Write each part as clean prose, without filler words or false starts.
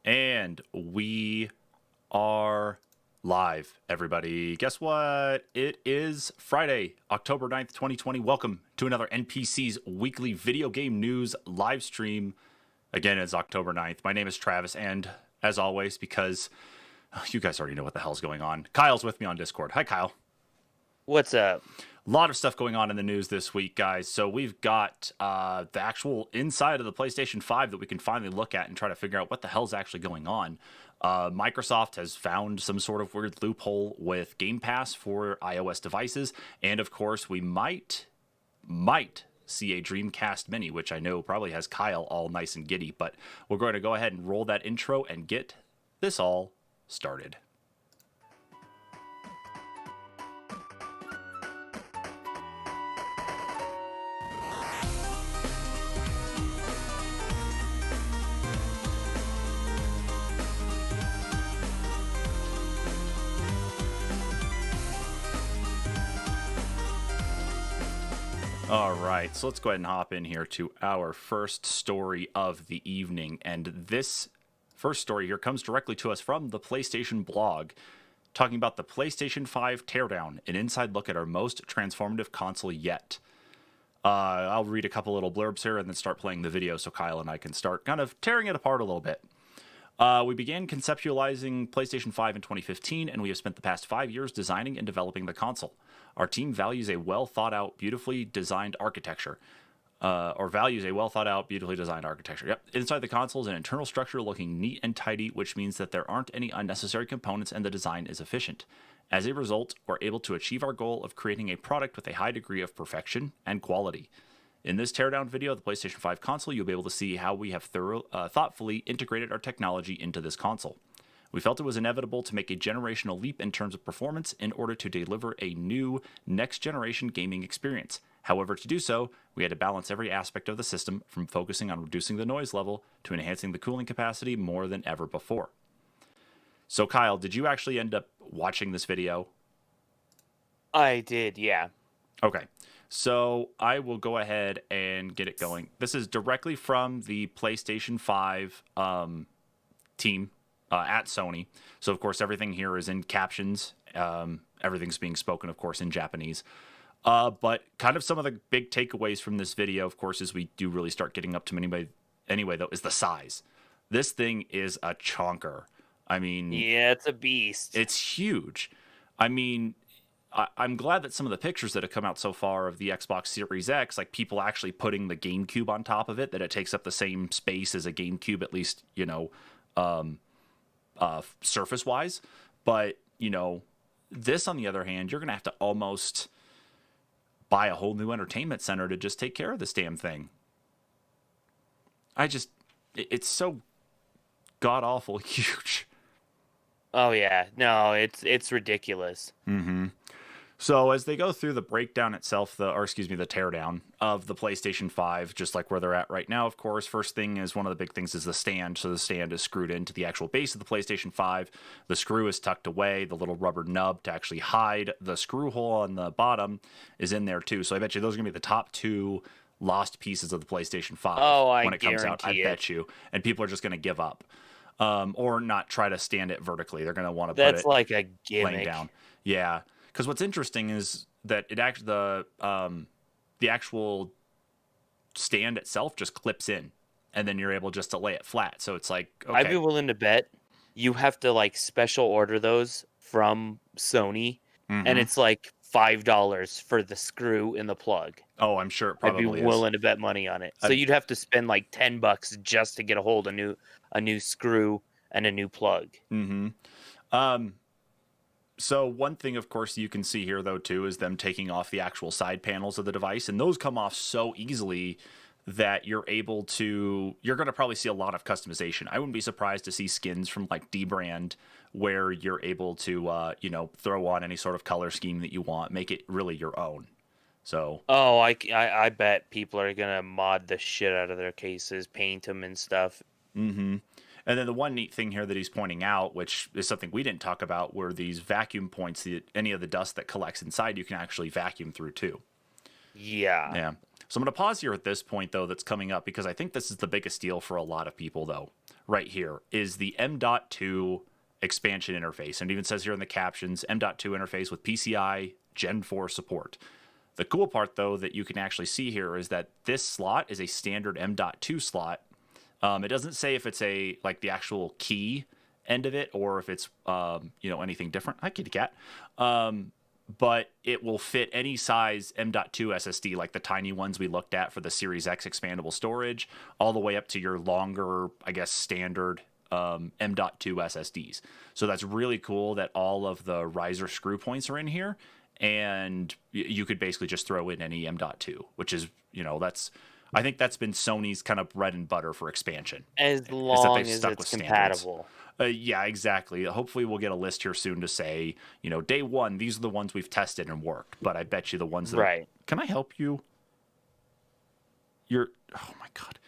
And we are live, everybody. Guess what? It is Friday, October 9th, 2020. Welcome to another NPCs weekly video game news live stream. Again, it's October 9th. My name is Travis, and as always, because you guys already know what the hell's going on, Kyle's with me on Discord. Hi, Kyle. What's up? A lot of stuff going on in the news this week, guys. So we've got the actual inside of the PlayStation 5 that we can finally look at and try to figure out what the hell's actually going on. Microsoft has found some sort of weird loophole with Game Pass for iOS devices. And of course, we might see a Dreamcast Mini, which I know probably has Kyle all nice and giddy. But we're going to go ahead and roll that intro and get this all started. All right, so let's go ahead and hop in here to our first story of the evening. And this first story here comes directly to us from the PlayStation blog, talking about the PlayStation 5 teardown, an inside look at our most transformative console yet. I'll read a couple little blurbs here and then start playing the video so Kyle and I can start kind of tearing it apart a little bit. We began conceptualizing PlayStation 5 in 2015, and we have spent the past 5 years designing and developing the console. Our team values a well-thought-out, beautifully designed architecture. Yep. Inside the console is an internal structure looking neat and tidy, which means that there aren't any unnecessary components and the design is efficient. As a result, we're able to achieve our goal of creating a product with a high degree of perfection and quality. In this teardown video of the PlayStation 5 console, you'll be able to see how we have thoughtfully integrated our technology into this console. We felt it was inevitable to make a generational leap in terms of performance in order to deliver a new next-generation gaming experience. However, to do so, we had to balance every aspect of the system, from focusing on reducing the noise level to enhancing the cooling capacity more than ever before. So, Kyle, did you actually end up watching this video? I did, yeah. Okay. So I will go ahead and get it going. This is directly from the PlayStation 5 team at Sony. So, of course, everything here is in captions. Everything's being spoken, of course, in Japanese. But kind of some of the big takeaways from this video, of course, as we do really start getting up to anyway, though, is the size. This thing is a chonker. I mean... Yeah, it's a beast. It's huge. I mean... I'm glad that some of the pictures that have come out so far of the Xbox Series X, like people actually putting the GameCube on top of it, that it takes up the same space as a GameCube, at least, surface-wise. But, this, on the other hand, you're going to have to almost buy a whole new entertainment center to just take care of this damn thing. It's so god-awful huge. Oh, yeah. No, it's ridiculous. Mm-hmm. So as they go through the breakdown itself, the teardown of the PlayStation 5, just like where they're at right now, of course, first thing is one of the big things is the stand. So the stand is screwed into the actual base of the PlayStation 5. The screw is tucked away. The little rubber nub to actually hide the screw hole on the bottom is in there too. So I bet you those are going to be the top two lost pieces of the PlayStation 5 when it comes out. I bet you. And people are just going to give up. Or not try to stand it vertically. They're going to want to put it like a gimmick. Laying down. Yeah. Because what's interesting is that it actually the actual stand itself just clips in, and then you're able just to lay it flat. So it's like, okay. I'd be willing to bet you have to like special order those from Sony, and it's like $5 for the screw in the plug. Oh, I'm sure it probably is. I'd be willing to bet money on it. So you'd have to spend like $10 just to get a hold of a new screw and a new plug. Mm-hmm. So one thing, of course, you can see here, though, too, is them taking off the actual side panels of the device. And those come off so easily that you're going to probably see a lot of customization. I wouldn't be surprised to see skins from like D-Brand where you're able to, throw on any sort of color scheme that you want, make it really your own. So. Oh, I bet people are going to mod the shit out of their cases, paint them and stuff. Mm-hmm. And then the one neat thing here that he's pointing out, which is something we didn't talk about, were these vacuum points. Any of the dust that collects inside, you can actually vacuum through too. Yeah. So I'm going to pause here at this point, though, that's coming up, because I think this is the biggest deal for a lot of people, though. right here is the M.2 expansion interface. And it even says here in the captions, M.2 interface with PCI Gen 4 support. The cool part, though, that you can actually see here is that this slot is a standard M.2 slot. It doesn't say if it's a like the actual key end of it or if it's anything different. Hi, kitty cat. But it will fit any size M.2 SSD, like the tiny ones we looked at for the Series X expandable storage, all the way up to your longer, I guess, standard M.2 SSDs. So that's really cool that all of the riser screw points are in here, and you could basically just throw in any M.2, which is, I think that's been Sony's kind of bread and butter for expansion. As long as it's compatible. Yeah, exactly. Hopefully we'll get a list here soon to say, day one, these are the ones we've tested and worked. But I bet you the ones that right. Can I help you? Oh my God.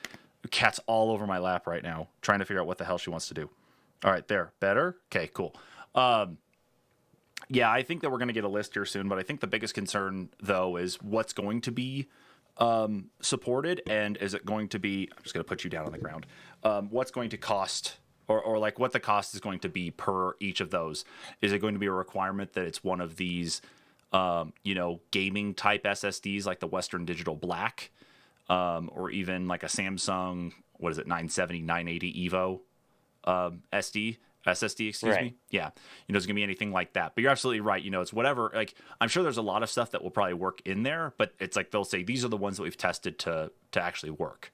The cat's all over my lap right now, trying to figure out what the hell she wants to do. All right, there. Better? Okay, cool. Yeah, I think that we're going to get a list here soon, but I think the biggest concern, though, is what's going to be supported, and is it going to be, I'm just going to put you down on the ground, what's going to cost, or like what the cost is going to be per each of those. Is it going to be a requirement that it's one of these, gaming type SSDs like the Western Digital Black, or even like a Samsung, 970, 980 Evo SSD, excuse me. Yeah. It's going to be anything like that. But you're absolutely right. It's whatever. Like, I'm sure there's a lot of stuff that will probably work in there, but it's like they'll say these are the ones that we've tested to actually work.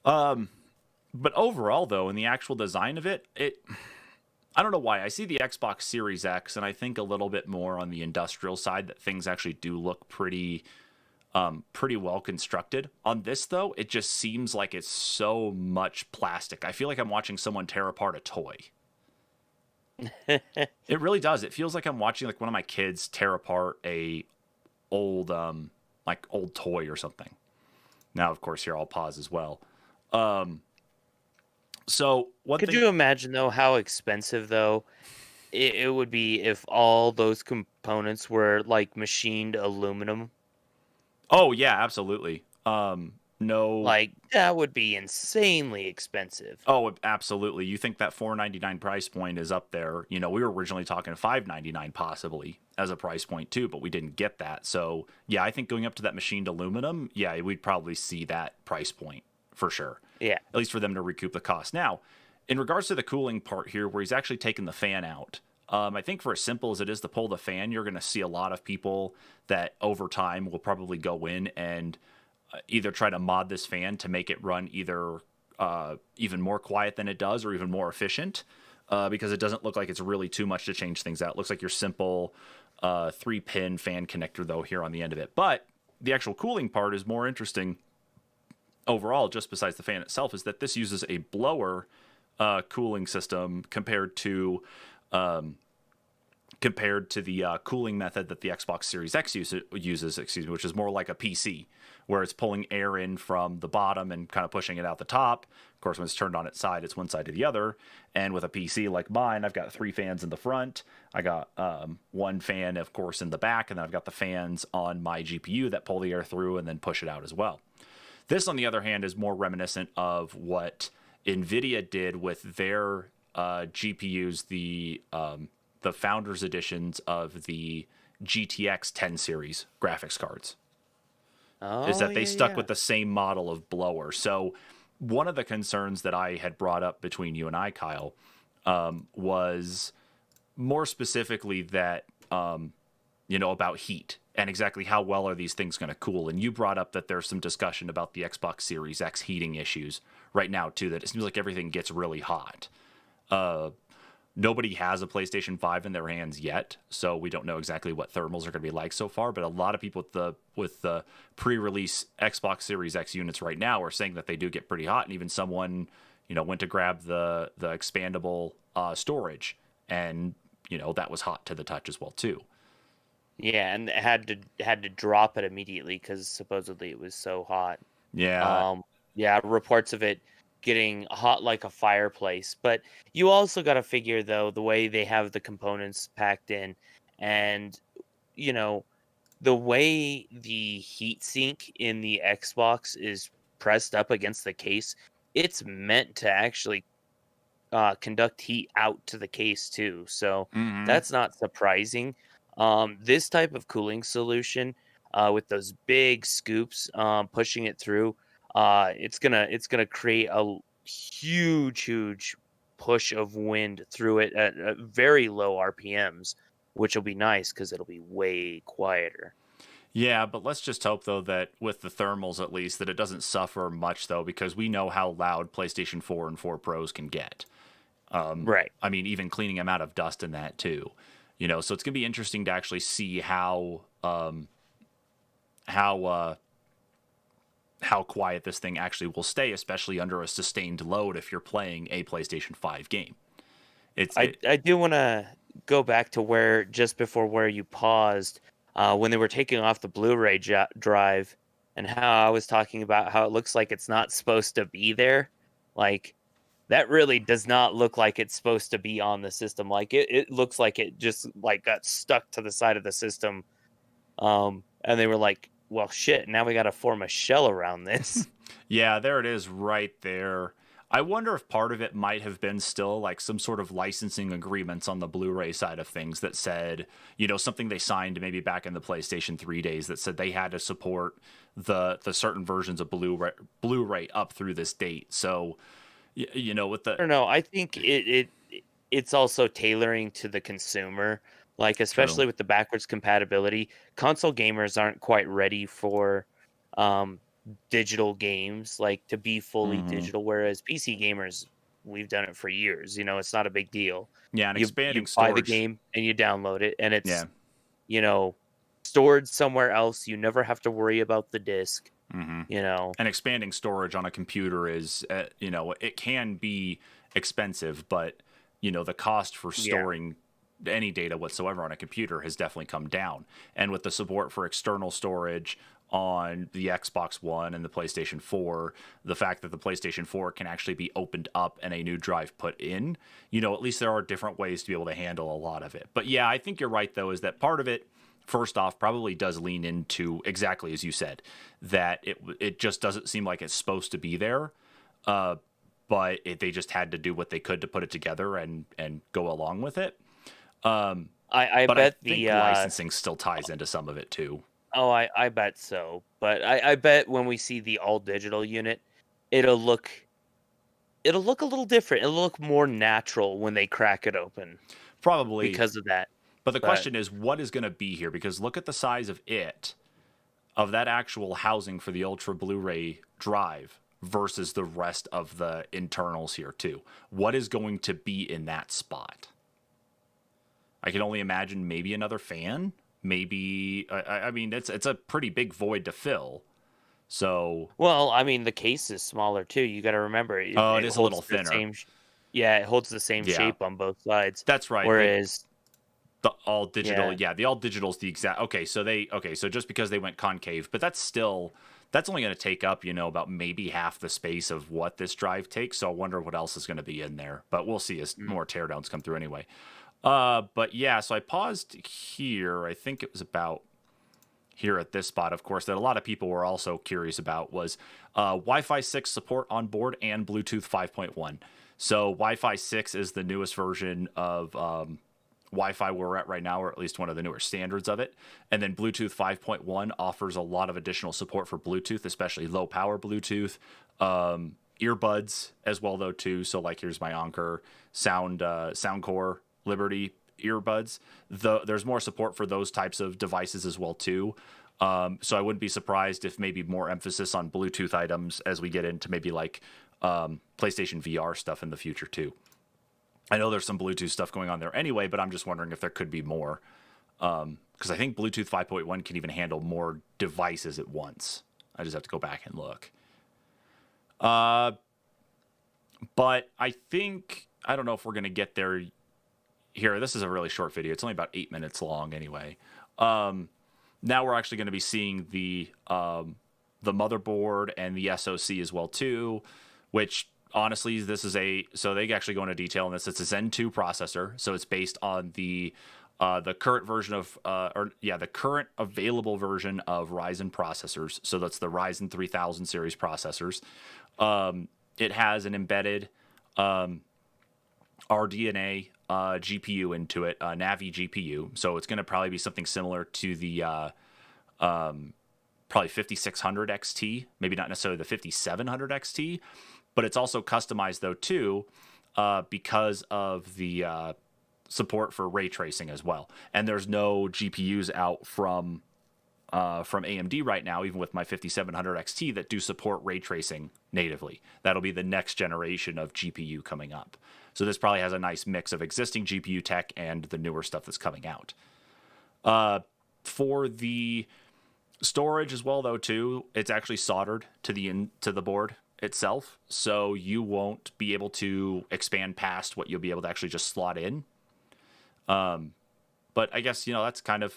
But overall, though, in the actual design of it, I don't know why. I see the Xbox Series X, and I think a little bit more on the industrial side that things actually do look pretty well constructed. On this, though, it just seems like it's so much plastic. I feel like I'm watching someone tear apart a toy. It really does. It feels like I'm watching like one of my kids tear apart a old toy or something. Now, of course, here I'll pause as well. So Could you imagine, though, how expensive, though, it would be if all those components were like machined aluminum? Oh, yeah, absolutely. No. Like, that would be insanely expensive. Oh, absolutely. You think that $4.99 price point is up there. We were originally talking $5.99 possibly as a price point too, but we didn't get that. So, yeah, I think going up to that machined aluminum, yeah, we'd probably see that price point for sure. Yeah. At least for them to recoup the cost. Now, in regards to the cooling part here, where he's actually taken the fan out, I think for as simple as it is to pull the fan, you're going to see a lot of people that over time will probably go in and either try to mod this fan to make it run either even more quiet than it does or even more efficient, because it doesn't look like it's really too much to change things out. It looks like your simple 3-pin fan connector, though, here on the end of it. But the actual cooling part is more interesting overall, just besides the fan itself, is that this uses a blower cooling system compared to the cooling method that the Xbox Series X uses, which is more like a PC, where it's pulling air in from the bottom and kind of pushing it out the top. Of course, when it's turned on its side, it's one side to the other. And with a PC like mine, I've got 3 fans in the front. I got 1 fan, of course, in the back, and then I've got the fans on my GPU that pull the air through and then push it out as well. This, on the other hand, is more reminiscent of what NVIDIA did with their GPUs, the Founders Editions of the GTX 10 series graphics cards. Is that they stuck with the same model of blower. So one of the concerns that I had brought up between you and I, Kyle, was more specifically that, about heat and exactly how well are these things going to cool. And you brought up that there's some discussion about the Xbox Series X heating issues right now, too, that it seems like everything gets really hot. Nobody has a PlayStation 5 in their hands yet, so we don't know exactly what thermals are going to be like so far, but a lot of people with the pre-release Xbox Series X units right now are saying that they do get pretty hot, and even someone, went to grab the expandable storage, and, that was hot to the touch as well, too. Yeah, and had to drop it immediately because supposedly it was so hot. Yeah. Yeah, reports of it getting hot like a fireplace. But you also got to figure, though, the way they have the components packed in, and the way the heat sink in the Xbox is pressed up against the case it's meant to actually conduct heat out to the case too. So Mm-hmm. that's not surprising. This type of cooling solution with those big scoops pushing it through, it's gonna create a huge push of wind through it at very low RPMs, which will be nice because it'll be way quieter. Yeah, but let's just hope though that with the thermals at least that it doesn't suffer much though, because we know how loud PlayStation 4 and 4 Pros can get. Right. I mean, even cleaning them out of dust in that too. So it's gonna be interesting to actually see how how quiet this thing actually will stay, especially under a sustained load if you're playing a PlayStation 5 game. It's I it, I do want to go back to where just before where you paused when they were taking off the Blu-ray drive and how I was talking about how it looks like it's not supposed to be there. Like that really does not look like it's supposed to be on the system. Like it looks like it just like got stuck to the side of the system. And they were like, "Well, shit! Now we got to form a shell around this." Yeah, there it is right there. I wonder if part of it might have been still like some sort of licensing agreements on the Blu-ray side of things that said, something they signed maybe back in the PlayStation 3 days that said they had to support the certain versions of Blu-ray up through this date. So, with I the don't know. I think it's also tailoring to the consumer. Like true. especially with the backwards compatibility, console gamers aren't quite ready for um, digital games like to be fully Hmm. digital. Whereas PC gamers, we've done it for years. It's not a big deal. Yeah, and You expanding buy the storage. game and you download it, and Yeah. it's you know stored somewhere else. You never have to worry about the disc. Hmm. You know, And expanding storage on a computer is, it can be expensive, but the cost for yeah. storing any data whatsoever on a computer has definitely come down. And with the support for external storage on the Xbox One and the PlayStation 4, the fact that the PlayStation 4 can actually be opened up and a new drive put in, at least there are different ways to be able to handle a lot of it. But yeah, I think you're right though, is that part of it, first off, probably does lean into exactly as you said, that it just doesn't seem like it's supposed to be there. Uh, they just had to do what they could to put it together and go along with it. I But I bet think licensing still ties into some of it too. Oh, I bet so. But I bet when we see the all digital unit, it'll look it'll look a little different. It'll look more natural when they crack it open Probably. because of that. But the But question is, what is going to be here? Because look at the size of that actual housing for the Ultra Blu-ray drive versus the rest of the internals here too. What is going to be in that spot? I can only imagine maybe another fan. Maybe I mean it's a pretty big void to fill. So well, I mean the case is smaller too. You got to remember it it is a little holds the thinner. same yeah, it holds the same Yeah, shape on both sides. that's right. Whereas The all digital, yeah, yeah, the all digital's the exact. Okay, so just because they went concave, but that's only going to take up about maybe half the space of what this drive takes. So I wonder what else is going to be in there. But we'll see as mm, more teardowns come through anyway. But yeah, so I paused here. I think it was about here at this spot, of course, that a lot of people were also curious about was Wi-Fi 6 support on board and Bluetooth 5.1. So Wi-Fi 6 is the newest version of Wi-Fi we're at right now, or at least one of the newer standards of it. And then Bluetooth 5.1 offers a lot of additional support for Bluetooth, especially low power Bluetooth, earbuds as well though too. So like here's my Anker Soundcore Liberty earbuds. There's more support for those types of devices as well too. So I wouldn't be surprised if maybe more emphasis on Bluetooth items as we get into maybe like PlayStation VR stuff in the future too. I know there's some Bluetooth stuff going on there anyway, but I'm just wondering if there could be more. Because I think Bluetooth 5.1 can even handle more devices at once. I just have to go back and look. But I think, I don't know if we're going to get there here. This is a really short video. It's only about 8 minutes long anyway. Now we're actually going to be seeing the motherboard and the SoC as well too, which honestly, so they actually go into detail on this. It's a Zen 2 processor, so it's based on the current version of the current available version of Ryzen processors. So that's the Ryzen 3000 series processors. it has an embedded RDNA GPU into it, Navi GPU. So it's going to probably be something similar to the probably 5600 XT, maybe not necessarily the 5700 XT, but it's also customized though too because of the support for ray tracing as well. And there's no GPUs out from AMD right now, even with my 5700 XT, that do support ray tracing natively. That'll be the next generation of GPU coming up. So this probably has a nice mix of existing GPU tech and the newer stuff that's coming out. For the storage as well, though, too, it's actually soldered to the board itself, so you won't be able to expand past what you'll be able to actually just slot in. But I guess, that's kind of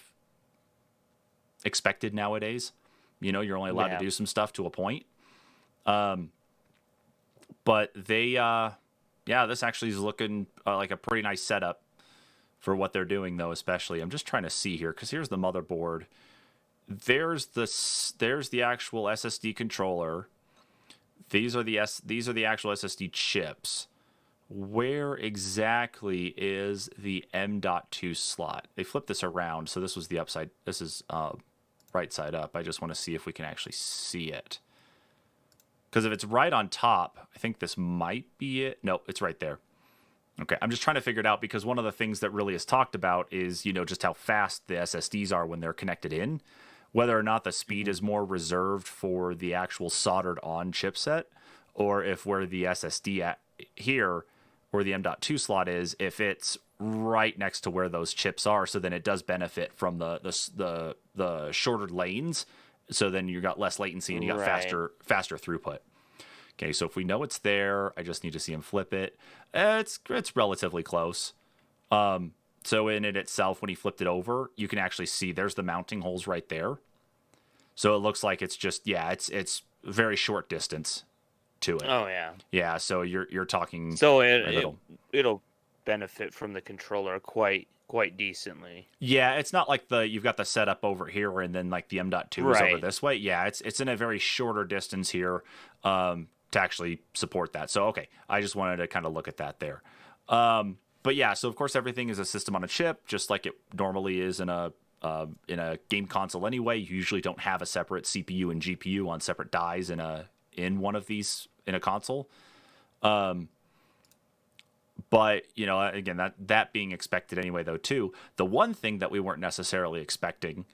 expected nowadays. You're only allowed to do some stuff to a point. But they, this actually is looking like a pretty nice setup for what they're doing, though. Especially, I'm just trying to see here because here's the motherboard. There's the actual SSD controller. These are the actual SSD chips. Where exactly is the M.2 slot? They flipped this around, so this was the upside. This is right side up. I just want to see if we can actually see it. Because if it's right on top, I think this might be it. No, it's right there. Okay, I'm just trying to figure it out because one of the things that really is talked about is, just how fast the SSDs are when they're connected in. Whether or not the speed is more reserved for the actual soldered on chipset, or if where the SSD at here, where the M.2 slot is, if it's right next to where those chips are, so then it does benefit from the shorter lanes. So then you got less latency and you got faster throughput. Okay, so if we know it's there, I just need to see him flip it. It's relatively close. So in it itself, when he flipped it over, you can actually see there's the mounting holes right there. So it looks like it's just it's very short distance to it. Oh yeah. Yeah, so you're talking. So it'll benefit from the controller quite decently. Yeah, it's not like you've got the setup over here and then like the M.2 is over this way. Yeah, it's in a very shorter distance here to actually support that. So okay, I just wanted to kind of look at that there. But yeah, so of course everything is a system on a chip, just like it normally is in a game console anyway. You usually don't have a separate CPU and GPU on separate dies in one of these in a console. But, again, that being expected anyway, though, too. The one thing that we weren't necessarily expecting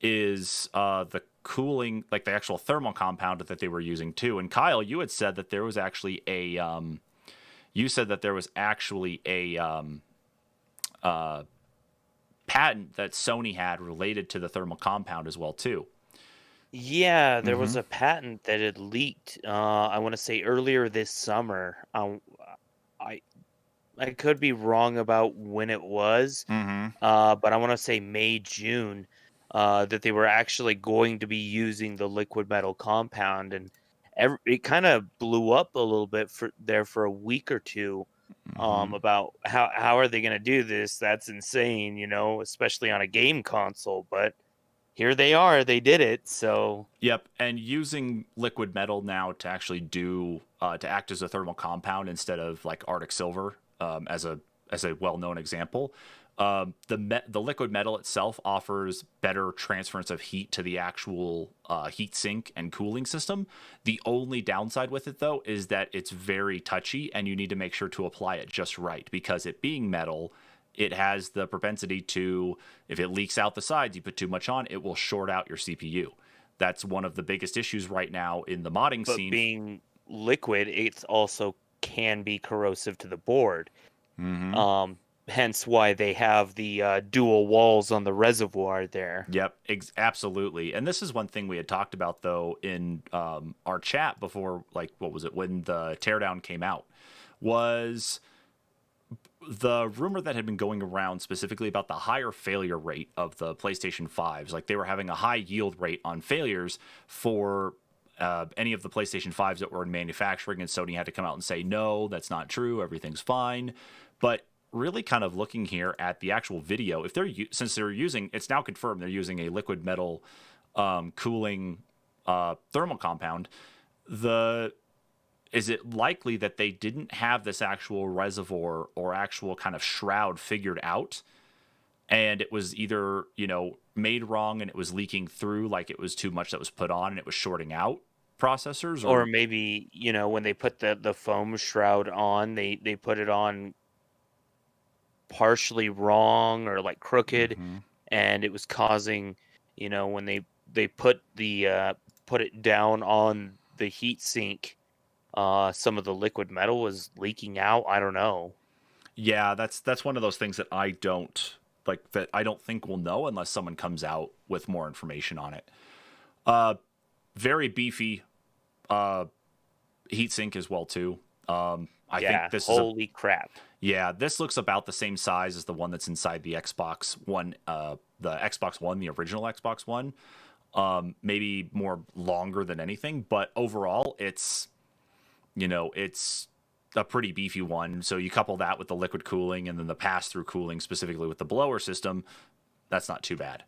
is the cooling, like the actual thermal compound that they were using, too. And Kyle, you had said that there was actually a patent that Sony had related to the thermal compound as well, too. Yeah, there was a patent that had leaked, I want to say earlier this summer. I could be wrong about when it was, but I want to say May, June, that they were actually going to be using the liquid metal compound, and it kind of blew up a little bit for a week or two, about how are they going to do this? That's insane, especially on a game console, but here they are, they did it. So yep, and using liquid metal now to actually to act as a thermal compound instead of like Arctic silver. As a well-known example, the liquid metal itself offers better transference of heat to the actual heat sink and cooling system. The only downside with it, though, is that it's very touchy, and you need to make sure to apply it just right, because it being metal, it has the propensity to, if it leaks out the sides, you put too much on, it will short out your CPU. That's one of the biggest issues right now in the modding scene. But being liquid, it's also can be corrosive to the board. Hence why they have the dual walls on the reservoir there. Yep, absolutely. And this is one thing we had talked about, though, in our chat before, like, what was it, when the teardown came out, was the rumor that had been going around specifically about the higher failure rate of the PlayStation 5s. Like, they were having a high yield rate on failures for any of the PlayStation 5s that were in manufacturing, and Sony had to come out and say, no, that's not true, everything's fine. But really kind of looking here at the actual video, since they're using, it's now confirmed they're using a liquid metal cooling thermal compound, is it likely that they didn't have this actual reservoir or actual kind of shroud figured out, and it was either, made wrong and it was leaking through, like it was too much that was put on and it was shorting out processors? Or Or maybe, when they put the foam shroud on, they put it on partially wrong or like crooked, Mhm. and it was causing, when they put it down on the heat sink, some of the liquid metal was leaking out. I don't know. Yeah, that's one of those things that I don't like, that I don't think we'll know unless someone comes out with more information on it. Uh, very beefy heatsink as well too. I think Yeah, this is a holy crap. Yeah, this looks about the same size as the one that's inside the Xbox One, the Xbox One, the original Xbox One. Maybe more longer than anything, but overall, it's a pretty beefy one. So you couple that with the liquid cooling and then the pass-through cooling, specifically with the blower system, that's not too bad.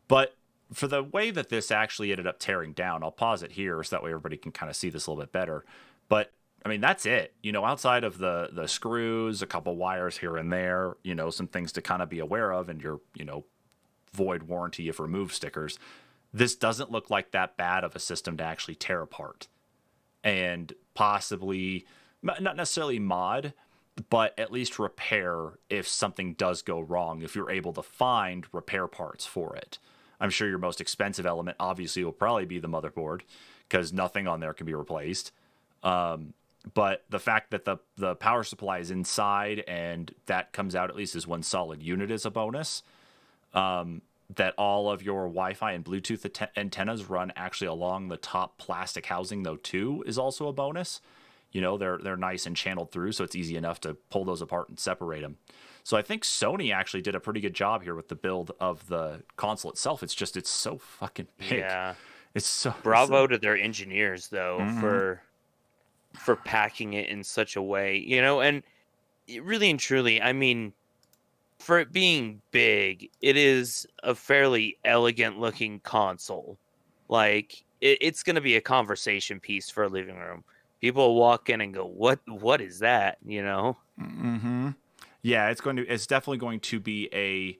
But for the way that this actually ended up tearing down, I'll pause it here so that way everybody can kind of see this a little bit better. But I mean, that's it. Outside of the screws, a couple wires here and there, some things to kind of be aware of, and your, void warranty if removed stickers. This doesn't look like that bad of a system to actually tear apart and possibly not necessarily mod, but at least repair if something does go wrong, if you're able to find repair parts for it. I'm sure your most expensive element obviously will probably be the motherboard, because nothing on there can be replaced. But the fact that the power supply is inside and that comes out at least as one solid unit is a bonus. That all of your Wi-Fi and Bluetooth antennas run actually along the top plastic housing though too is also a bonus. They're nice and channeled through, so it's easy enough to pull those apart and separate them. So I think Sony actually did a pretty good job here with the build of the console itself. It's so fucking big. Yeah. It's so Bravo to their engineers though, Mhm. for packing it in such a way, and really and truly, I mean, for it being big, it is a fairly elegant looking console. Like it's going to be a conversation piece for a living room. People will walk in and go, "What is that?" Mm-hmm. Yeah, it's definitely going to be a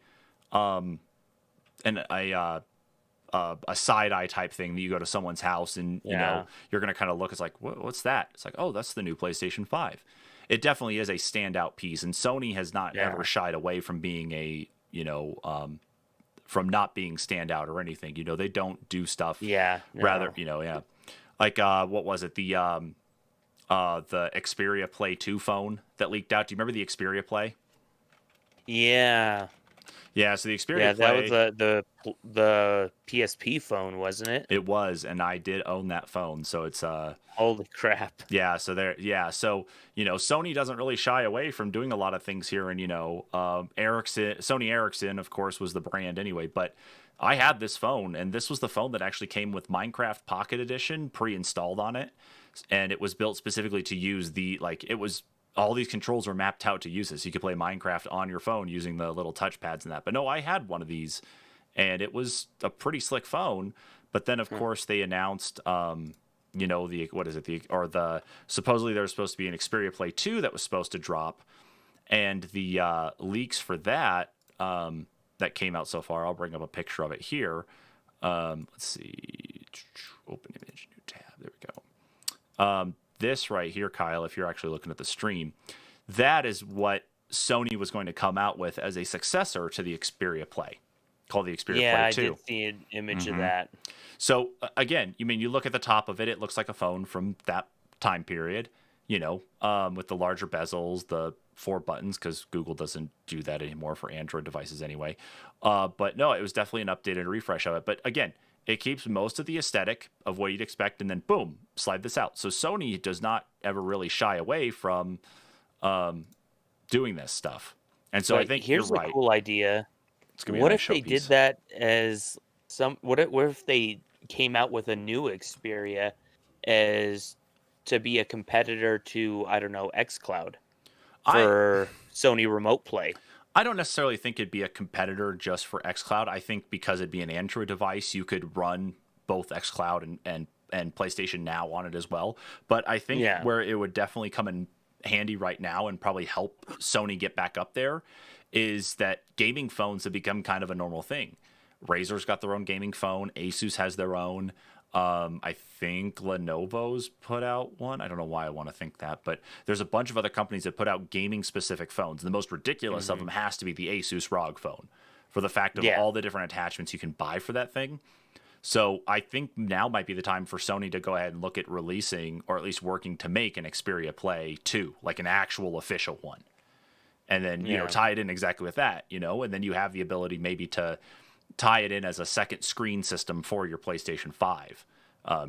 side eye type thing that you go to someone's house and Yeah. you're going to kind of look. It's like, what's that? It's like, oh, that's the new PlayStation 5. It definitely is a standout piece, and Sony has not Yeah. ever shied away from being from not being standout or anything. They don't do stuff. Yeah. Rather, No. yeah. Like what was it? The Xperia Play 2 phone that leaked out. Do you remember the Xperia Play? Yeah. Yeah, so the Xperia Yeah, that Play, was the PSP phone, wasn't it? it was, and I did own that phone. So it's Holy crap. yeah, so Sony doesn't really shy away from doing a lot of things here, and Sony Ericsson, of course, was the brand anyway. But I had this phone, and this was the phone that actually came with Minecraft Pocket Edition pre-installed on it, and it was built specifically to use all these controls were mapped out to use this. You could play Minecraft on your phone using the little touchpads and that. But no, I had one of these, and it was a pretty slick phone. But then, of course, they announced, supposedly there was supposed to be an Xperia Play 2 that was supposed to drop, and the leaks for that that came out so far. I'll bring up a picture of it here. Let's see, open image, new tab. There we go. This right here, Kyle, if you're actually looking at the stream, that is what Sony was going to come out with as a successor to the Xperia Play, called the Xperia Play 2. Yeah, I did see an image of that. So again, you look at the top of it, it looks like a phone from that time period, with the larger bezels, the 4 buttons, because Google doesn't do that anymore for Android devices anyway. But no, it was definitely an updated refresh of it. But again, it keeps most of the aesthetic of what you'd expect, and then boom, slide this out. So Sony does not ever really shy away from doing this stuff. And so I think here's you're a right. cool idea. It's gonna be a What nice if they did showpiece. that as what if they came out with a new Xperia as to be a competitor to, I don't know, xCloud for Sony Remote Play? I don't necessarily think it'd be a competitor just for xCloud. I think because it'd be an Android device, you could run both xCloud and and PlayStation Now on it as well. But I think Yeah. where it would definitely come in handy right now and probably help Sony get back up there is that gaming phones have become kind of a normal thing. Razer's got their own gaming phone. Asus has their own. I think Lenovo's put out one. I don't know why I want to think that, but there's a bunch of other companies that put out gaming specific phones. The most ridiculous of them has to be the Asus ROG phone for the fact of all the different attachments you can buy for that thing. So I think now might be the time for Sony to go ahead and look at releasing, or at least working to make, an Xperia Play 2, like an actual official one. And then, you know, tie it in exactly with that, you know, and then you have the ability maybe to tie it in as a second screen system for your PlayStation 5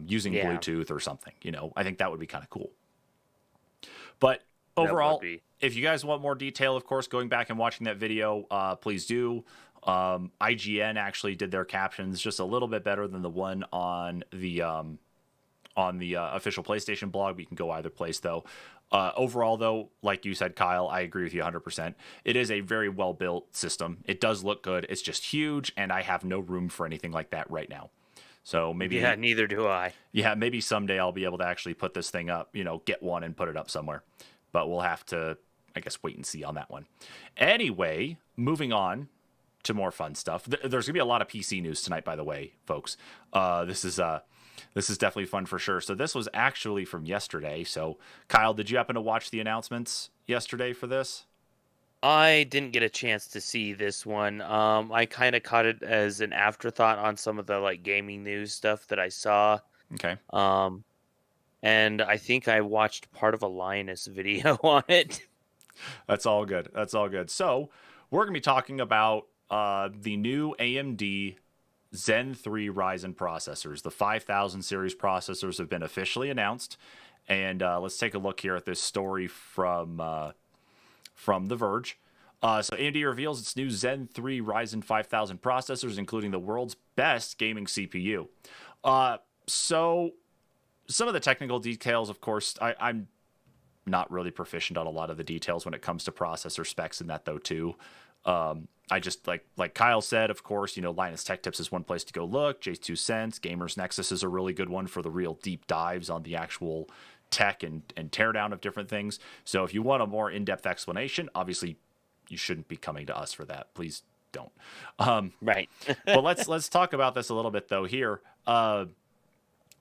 using Bluetooth or something, you know. I think that would be kind of cool. But overall, if you guys want more detail, of course, going back and watching that video, please do. IGN actually did their captions just a little bit better than the one on the official PlayStation blog. We can go either place, though. Overall, though, like you said, Kyle, I agree with you 100%. It is a very well-built system. It does look good. It's just huge, and I have no room for anything like that right now. So maybe... Yeah, neither do I. Yeah, maybe someday I'll be able to actually put this thing up, you know, get one and put it up somewhere. But we'll have to, I guess, wait and see on that one. Anyway, moving on to more fun stuff. There's going to be a lot of PC news tonight, by the way, folks. This is definitely fun for sure. So this was actually from yesterday. So, Kyle, did you happen to watch the announcements yesterday for this? I didn't get a chance to see this one. I kind of caught it as an afterthought on some of the like gaming news stuff that I saw. Okay. And I think I watched part of a Linus video on it. That's all good. That's all good. So we're going to be talking about the new AMD Zen 3 Ryzen processors. The 5000 series processors have been officially announced. And let's take a look here at this story from The Verge. So AMD reveals its new Zen 3 Ryzen 5000 processors, including the world's best gaming CPU. So some of the technical details, of course, I'm not really proficient on a lot of the details when it comes to processor specs and that, though, too. I just, like Kyle said, of course, you know, Linus Tech Tips is one place to go look. Jay's 2 cents. Gamers Nexus is a really good one for the real deep dives on the actual tech and teardown of different things. So if you want a more in-depth explanation, obviously you shouldn't be coming to us for that. Please don't. Right. But let's talk about this a little bit, though, here.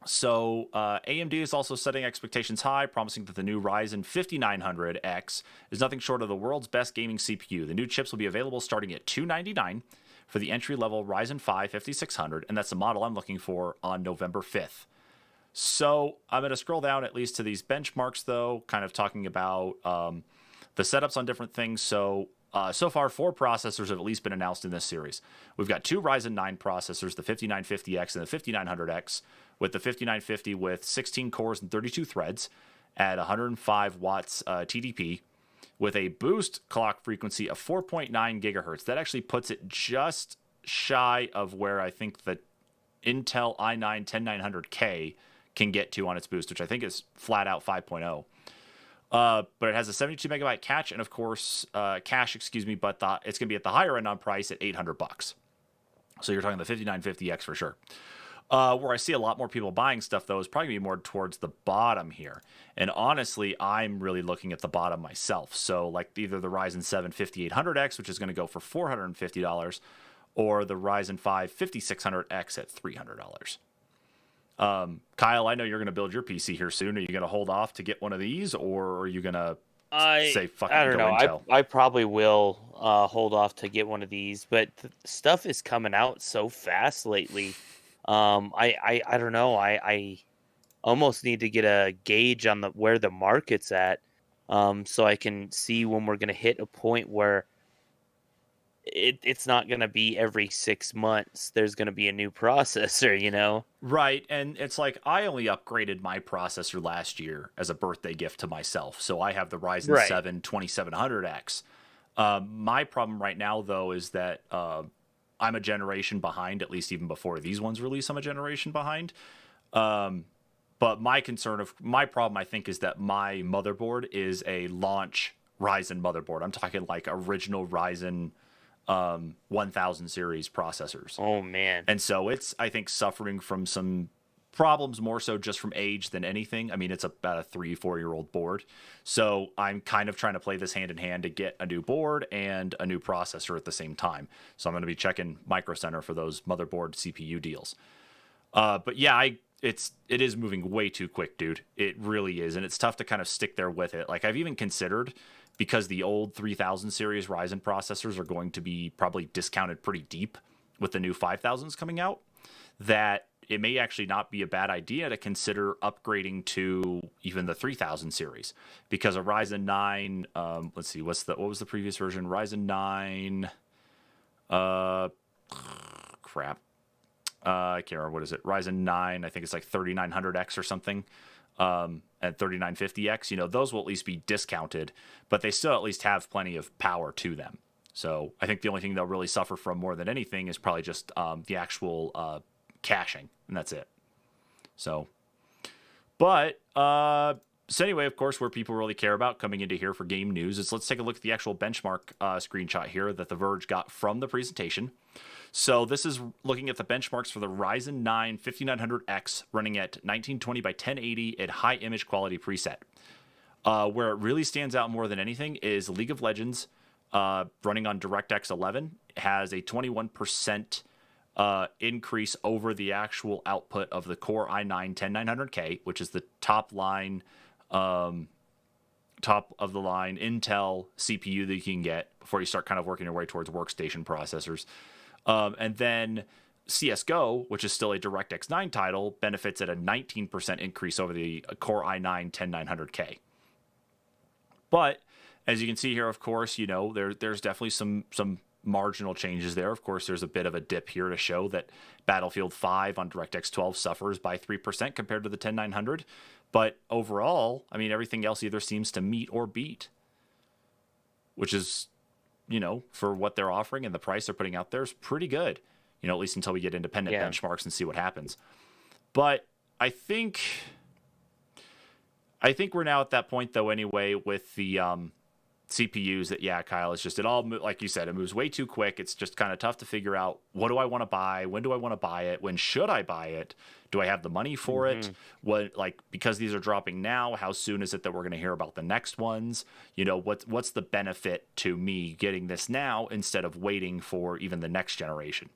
So AMD is also setting expectations high, promising that the new Ryzen 5900X is nothing short of the world's best gaming CPU. The new chips will be available starting at $299 for the entry-level Ryzen 5 5600, and that's the model I'm looking for on November 5th. So I'm going to scroll down at least to these benchmarks, though, kind of talking about the setups on different things. So far, 4 processors have at least been announced in this series. We've got 2 Ryzen 9 processors, the 5950X and the 5900X, with the 5950 with 16 cores and 32 threads at 105 watts TDP, with a boost clock frequency of 4.9 gigahertz. That actually puts it just shy of where I think the Intel i9 10900K can get to on its boost, which I think is flat out 5.0. But it has a 72 megabyte cache, and of course, but it's going to be at the higher end on price at $800. So you're talking the 5950X for sure. Where I see a lot more people buying stuff, though, is probably going to be more towards the bottom here. And honestly, I'm really looking at the bottom myself. So like either the Ryzen 7 5800X, which is going to go for $450, or the Ryzen 5 5600X at $300. Kyle, I know you're going to build your PC here soon. Are you going to hold off to get one of these, or are you going to say fucking I don't know. Intel? I probably will hold off to get one of these, but stuff is coming out so fast lately. I don't know. I almost need to get a gauge on where the market's at, so I can see when we're going to hit a point where it's not going to be every 6 months. There's going to be a new processor, you know? Right. And it's like, I only upgraded my processor last year as a birthday gift to myself. So I have the Ryzen 7 2700X. My problem right now, though, is that I'm a generation behind, at least even before these ones release, I'm a generation behind. But my problem, I think, is that my motherboard is a launch Ryzen motherboard. I'm talking like original Ryzen 1000 series processors. Oh, man. And so it's, I think, suffering from some problems more so just from age than anything. I mean, it's about a 3-4 year old board. So I'm kind of trying to play this hand in hand to get a new board and a new processor at the same time. So I'm going to be checking Micro Center for those motherboard CPU deals. But yeah, it is moving way too quick, dude. It really is. And it's tough to kind of stick there with it. Like I've even considered, because the old 3000 series Ryzen processors are going to be probably discounted pretty deep with the new 5000s coming out, that it may actually not be a bad idea to consider upgrading to even the 3000 series, because a Ryzen 9, let's see, what was the previous version? Ryzen 9, crap. I can't remember, what is it? Ryzen 9, I think it's like 3900X or something, and 3950X. You know, those will at least be discounted, but they still at least have plenty of power to them. So I think the only thing they'll really suffer from more than anything is probably just the actual caching, and that's it. So, but so anyway, of course, where people really care about coming into here for game news is, let's take a look at the actual benchmark screenshot here that The Verge got from the presentation. So this is looking at the benchmarks for the Ryzen 9 5900X running at 1920 by 1080 at high image quality preset. Where it really stands out more than anything is League of Legends running on DirectX 11 has a 21% increase over the actual output of the Core i9 10900K, which is the top of the line Intel CPU that you can get before you start kind of working your way towards workstation processors. And then CSGO, which is still a DirectX 9 title, benefits at a 19% increase over the Core i9 10900K. But as you can see here, of course, you know, there's definitely some marginal changes there. Of course, there's a bit of a dip here to show that Battlefield 5 on DirectX 12 suffers by 3% compared to the 10900. But overall, I mean, everything else either seems to meet or beat, which is, you know, for what they're offering and the price they're putting out there is pretty good, you know, at least until we get independent benchmarks and see what happens. But I think we're now at that point, though, anyway, with the CPUs that, yeah, Kyle, it's just, like you said, it moves way too quick. It's just kind of tough to figure out, what do I want to buy? When do I want to buy it? When should I buy it? Do I have the money for it? Because these are dropping now, how soon is it that we're going to hear about the next ones? You know, what's the benefit to me getting this now instead of waiting for even the next generation?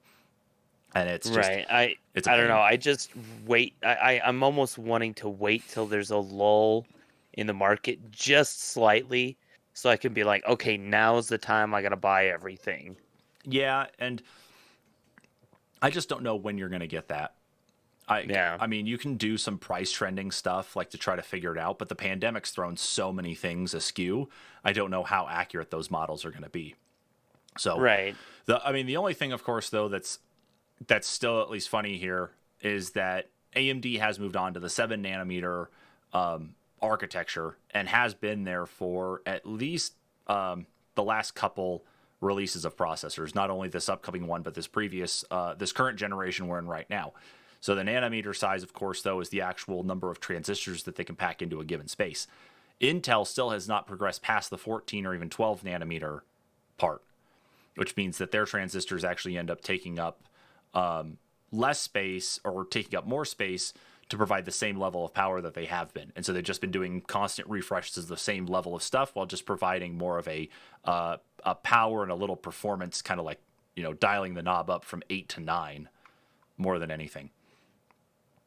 And it's just, right. I don't know. I just wait. I'm almost wanting to wait till there's a lull in the market just slightly, so I can be like, okay, now's the time I got to buy everything. Yeah, and I just don't know when you're going to get that. I mean, you can do some price trending stuff like to try to figure it out, but the pandemic's thrown so many things askew. I don't know how accurate those models are going to be. So, right. The only thing, of course, though, that's still at least funny here is that AMD has moved on to the 7 nanometer architecture and has been there for at least the last couple releases of processors, not only this upcoming one, but this current generation we're in right now. So the nanometer size, of course, though, is the actual number of transistors that they can pack into a given space. Intel still has not progressed past the 14 or even 12 nanometer part, which means that their transistors actually end up taking up less space or taking up more space to provide the same level of power that they have been. And so they've just been doing constant refreshes of the same level of stuff while just providing more of a power and a little performance, kind of like, you know, dialing the knob up from 8 to 9 more than anything.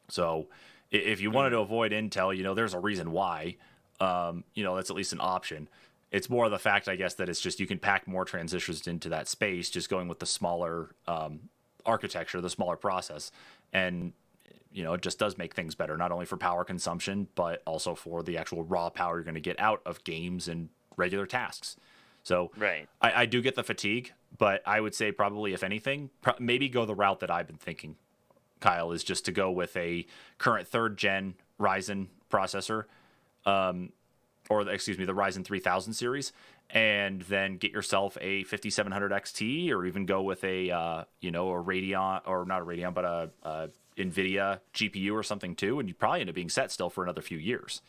So if you wanted to avoid Intel, you know, there's a reason why. You know, that's at least an option. It's more of the fact, I guess, that it's just you can pack more transistors into that space just going with the smaller architecture, the smaller process. And, you know, it just does make things better, not only for power consumption, but also for the actual raw power you're going to get out of games and regular tasks. So right. I do get the fatigue, but I would say probably, if anything, maybe go the route that I've been thinking, Kyle, is just to go with a current 3rd gen Ryzen processor, the Ryzen 3000 series, and then get yourself a 5700 XT, or even go with a Radeon, or not a Radeon, but a NVIDIA GPU or something too, and you probably end up being set still for another few years.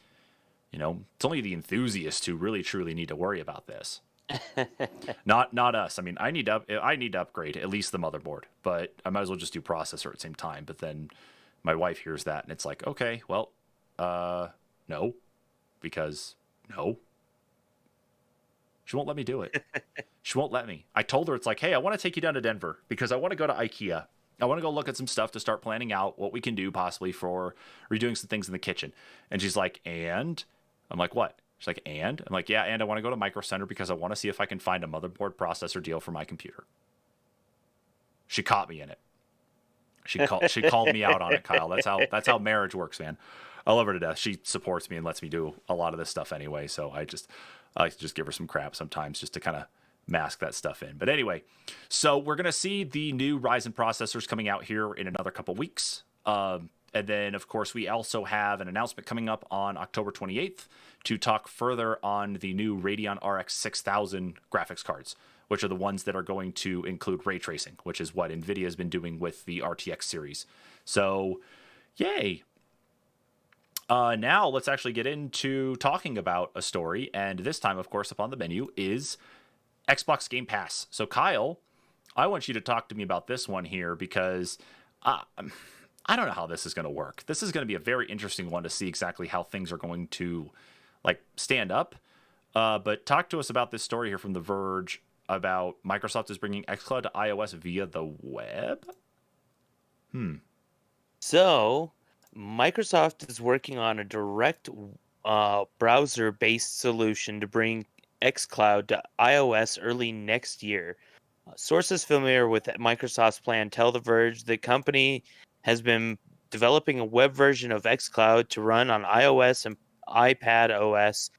You know, it's only the enthusiasts who really truly need to worry about this. Not us. I mean, I need to upgrade at least the motherboard, but I might as well just do processor at the same time. But then My wife hears that, and it's like, okay, well, no, because no. She won't let me do it. She won't let me. I told her, it's like, hey, I want to take you down to Denver because I want to go to IKEA. I want to go look at some stuff to start planning out what we can do possibly for redoing some things in the kitchen. And she's like, and? I'm like, what? She's like, and? I'm like, yeah, and I want to go to Micro Center because I want to see if I can find a motherboard processor deal for my computer. She caught me in it. She called me out on it, Kyle. That's how marriage works, man. I love her to death. She supports me and lets me do a lot of this stuff anyway. So I like to just give her some crap sometimes just to kind of mask that stuff in. But anyway, so we're gonna see the new Ryzen processors coming out here in another couple weeks. And then, of course, we also have an announcement coming up on October 28th to talk further on the new Radeon RX 6000 graphics cards, which are the ones that are going to include ray tracing, which is what NVIDIA has been doing with the RTX series. So, yay. Now, let's actually get into talking about a story. And this time, of course, upon the menu is Xbox Game Pass. So, Kyle, I want you to talk to me about this one here because I don't know how this is going to work. This is going to be a very interesting one to see exactly how things are going to stand up. But talk to us about this story here from The Verge about Microsoft is bringing xCloud to iOS via the web. So, Microsoft is working on a direct browser-based solution to bring xCloud to iOS early next year. Sources familiar with Microsoft's plan tell The Verge the company has been developing a web version of xCloud to run on iOS and iPad OS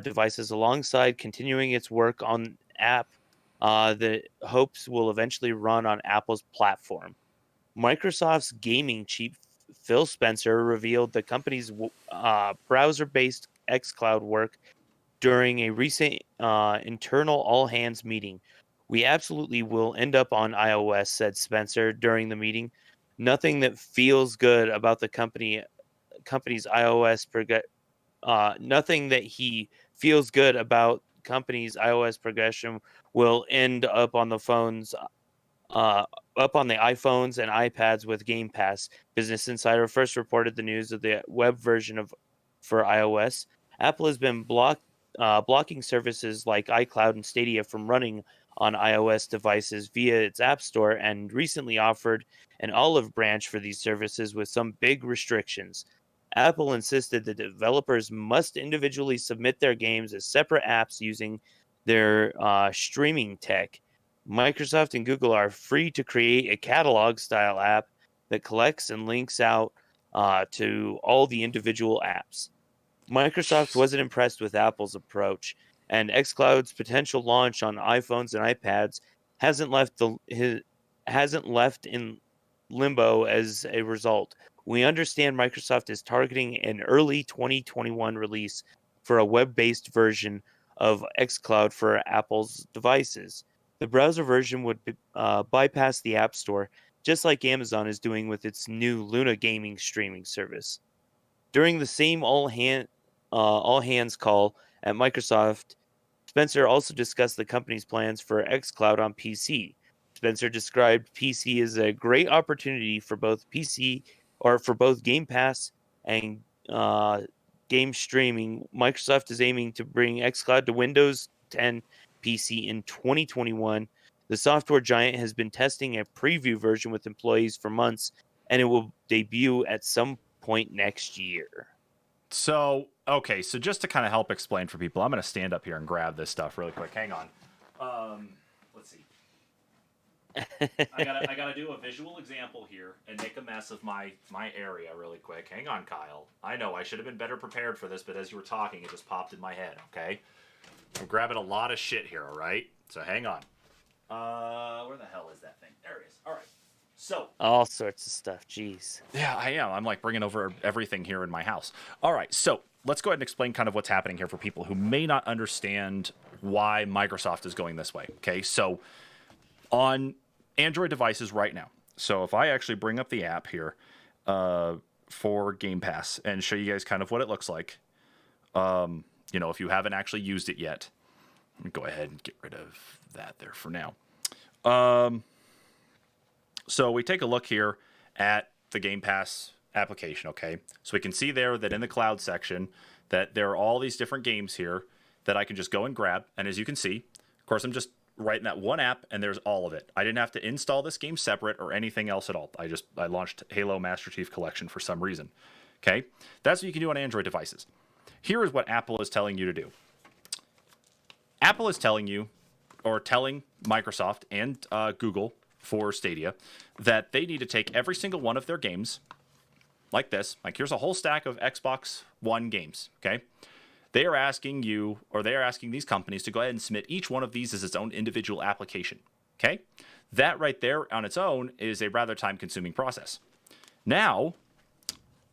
devices alongside continuing its work on app that hopes will eventually run on Apple's platform. Microsoft's gaming chief Phil Spencer revealed the company's browser-based xCloud work during a recent internal all-hands meeting. We absolutely will end up on iOS, said Spencer during the meeting. Nothing that feels good about the company's iOS nothing that he feels good about company's iOS progression will end up on the phones, up on the iPhones and iPads with Game Pass. Business Insider first reported the news of the web version for iOS. Apple has been blocking services like iCloud and Stadia from running on iOS devices via its App Store and recently offered an olive branch for these services with some big restrictions. Apple insisted that developers must individually submit their games as separate apps using their streaming tech. Microsoft and Google are free to create a catalog-style app that collects and links out to all the individual apps. Microsoft wasn't impressed with Apple's approach, and xCloud's potential launch on iPhones and iPads hasn't left in limbo as a result. We understand Microsoft is targeting an early 2021 release for a web-based version of xCloud for Apple's devices. The browser version would bypass the App Store, just like Amazon is doing with its new Luna gaming streaming service. During the same all hands call at Microsoft, Spencer also discussed the company's plans for xCloud on PC. Spencer described PC as a great opportunity for both Game Pass and game streaming. Microsoft is aiming to bring xCloud to Windows 10 PC in 2021. The software giant has been testing a preview version with employees for months, and it will debut at some point next year. So, okay, so just to kind of help explain for people, I'm going to stand up here and grab this stuff really quick. Hang on. Let's see. I gotta do a visual example here and make a mess of my area really quick. Hang on, Kyle. I know I should have been better prepared for this, but as you were talking, it just popped in my head. Okay, I'm grabbing a lot of shit here. All right, so hang on. Where the hell is that thing? There it is. All right. So all sorts of stuff. Jeez. Yeah, I am. I'm like bringing over everything here in my house. All right, so let's go ahead and explain kind of what's happening here for people who may not understand why Microsoft is going this way. Okay, so on Android devices right now. So if I actually bring up the app here for Game Pass and show you guys kind of what it looks like, if you haven't actually used it yet, let me go ahead and get rid of that there for now. So we take a look here at the Game Pass application, okay? So we can see there that in the cloud section that there are all these different games here that I can just go and grab. And as you can see, of course, I'm just writing that one app and there's all of it. I didn't have to install this game separate or anything else at all. I launched Halo Master Chief Collection for some reason. Okay? That's what you can do on Android devices. Here is what Apple is telling you to do. Apple is telling you, or telling Microsoft and Google for Stadia, that they need to take every single one of their games, like this, like here's a whole stack of Xbox One games, okay? They are asking you, or they are asking these companies to go ahead and submit each one of these as its own individual application, okay? That right there on its own is a rather time-consuming process. Now,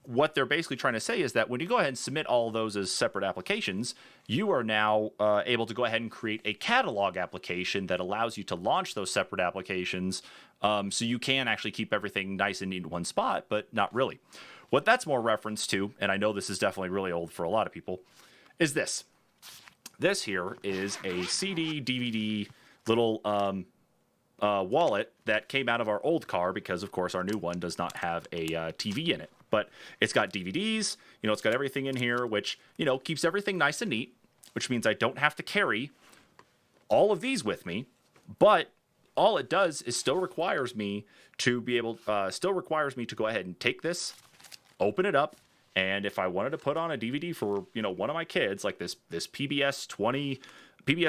what they're basically trying to say is that when you go ahead and submit all of those as separate applications, you are now able to go ahead and create a catalog application that allows you to launch those separate applications, so you can actually keep everything nice and neat in one spot, but not really. What that's more reference to, and I know this is definitely really old for a lot of people, is this. This here is a CD, DVD, little wallet that came out of our old car because, of course, our new one does not have a TV in it. But it's got DVDs, it's got everything in here, which, keeps everything nice and neat, which means I don't have to carry all of these with me. But all it does is still requires me to go ahead and take this, open it up, and if I wanted to put on a DVD for, one of my kids, like this PBS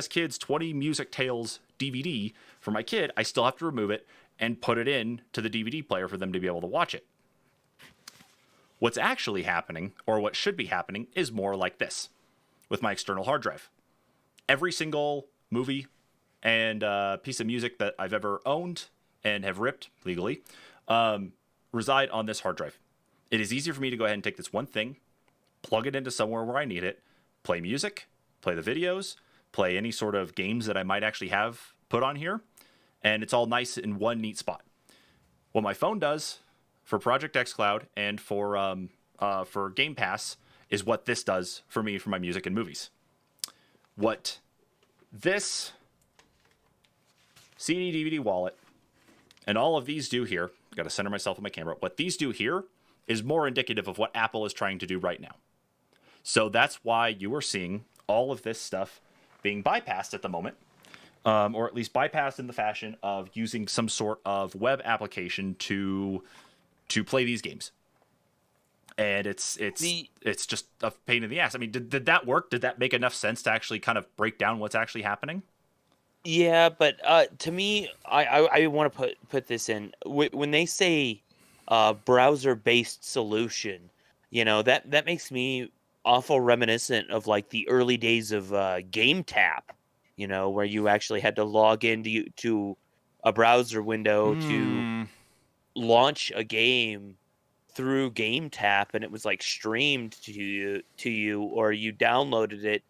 Kids 20 Music Tales DVD for my kid, I still have to remove it and put it in to the DVD player for them to be able to watch it. What's actually happening, or what should be happening, is more like this with my external hard drive. Every single movie and piece of music that I've ever owned and have ripped legally reside on this hard drive. It is easier for me to go ahead and take this one thing, plug it into somewhere where I need it, play music, play the videos, play any sort of games that I might actually have put on here, and it's all nice in one neat spot. What my phone does for Project xCloud and for Game Pass is what this does for me for my music and movies. What this CD DVD wallet and all of these do here, got to center myself on my camera, what these do here is more indicative of what Apple is trying to do right now. So that's why you are seeing all of this stuff being bypassed at the moment, or at least bypassed in the fashion of using some sort of web application to play these games. And it's just a pain in the ass. I mean, did that work? Did that make enough sense to actually kind of break down what's actually happening? Yeah, but to me, I want to put this in. When they say browser-based solution, that makes me awful reminiscent of like the early days of GameTap, where you actually had to log into a browser window to launch a game through GameTap, and it was like streamed to you, or you downloaded it.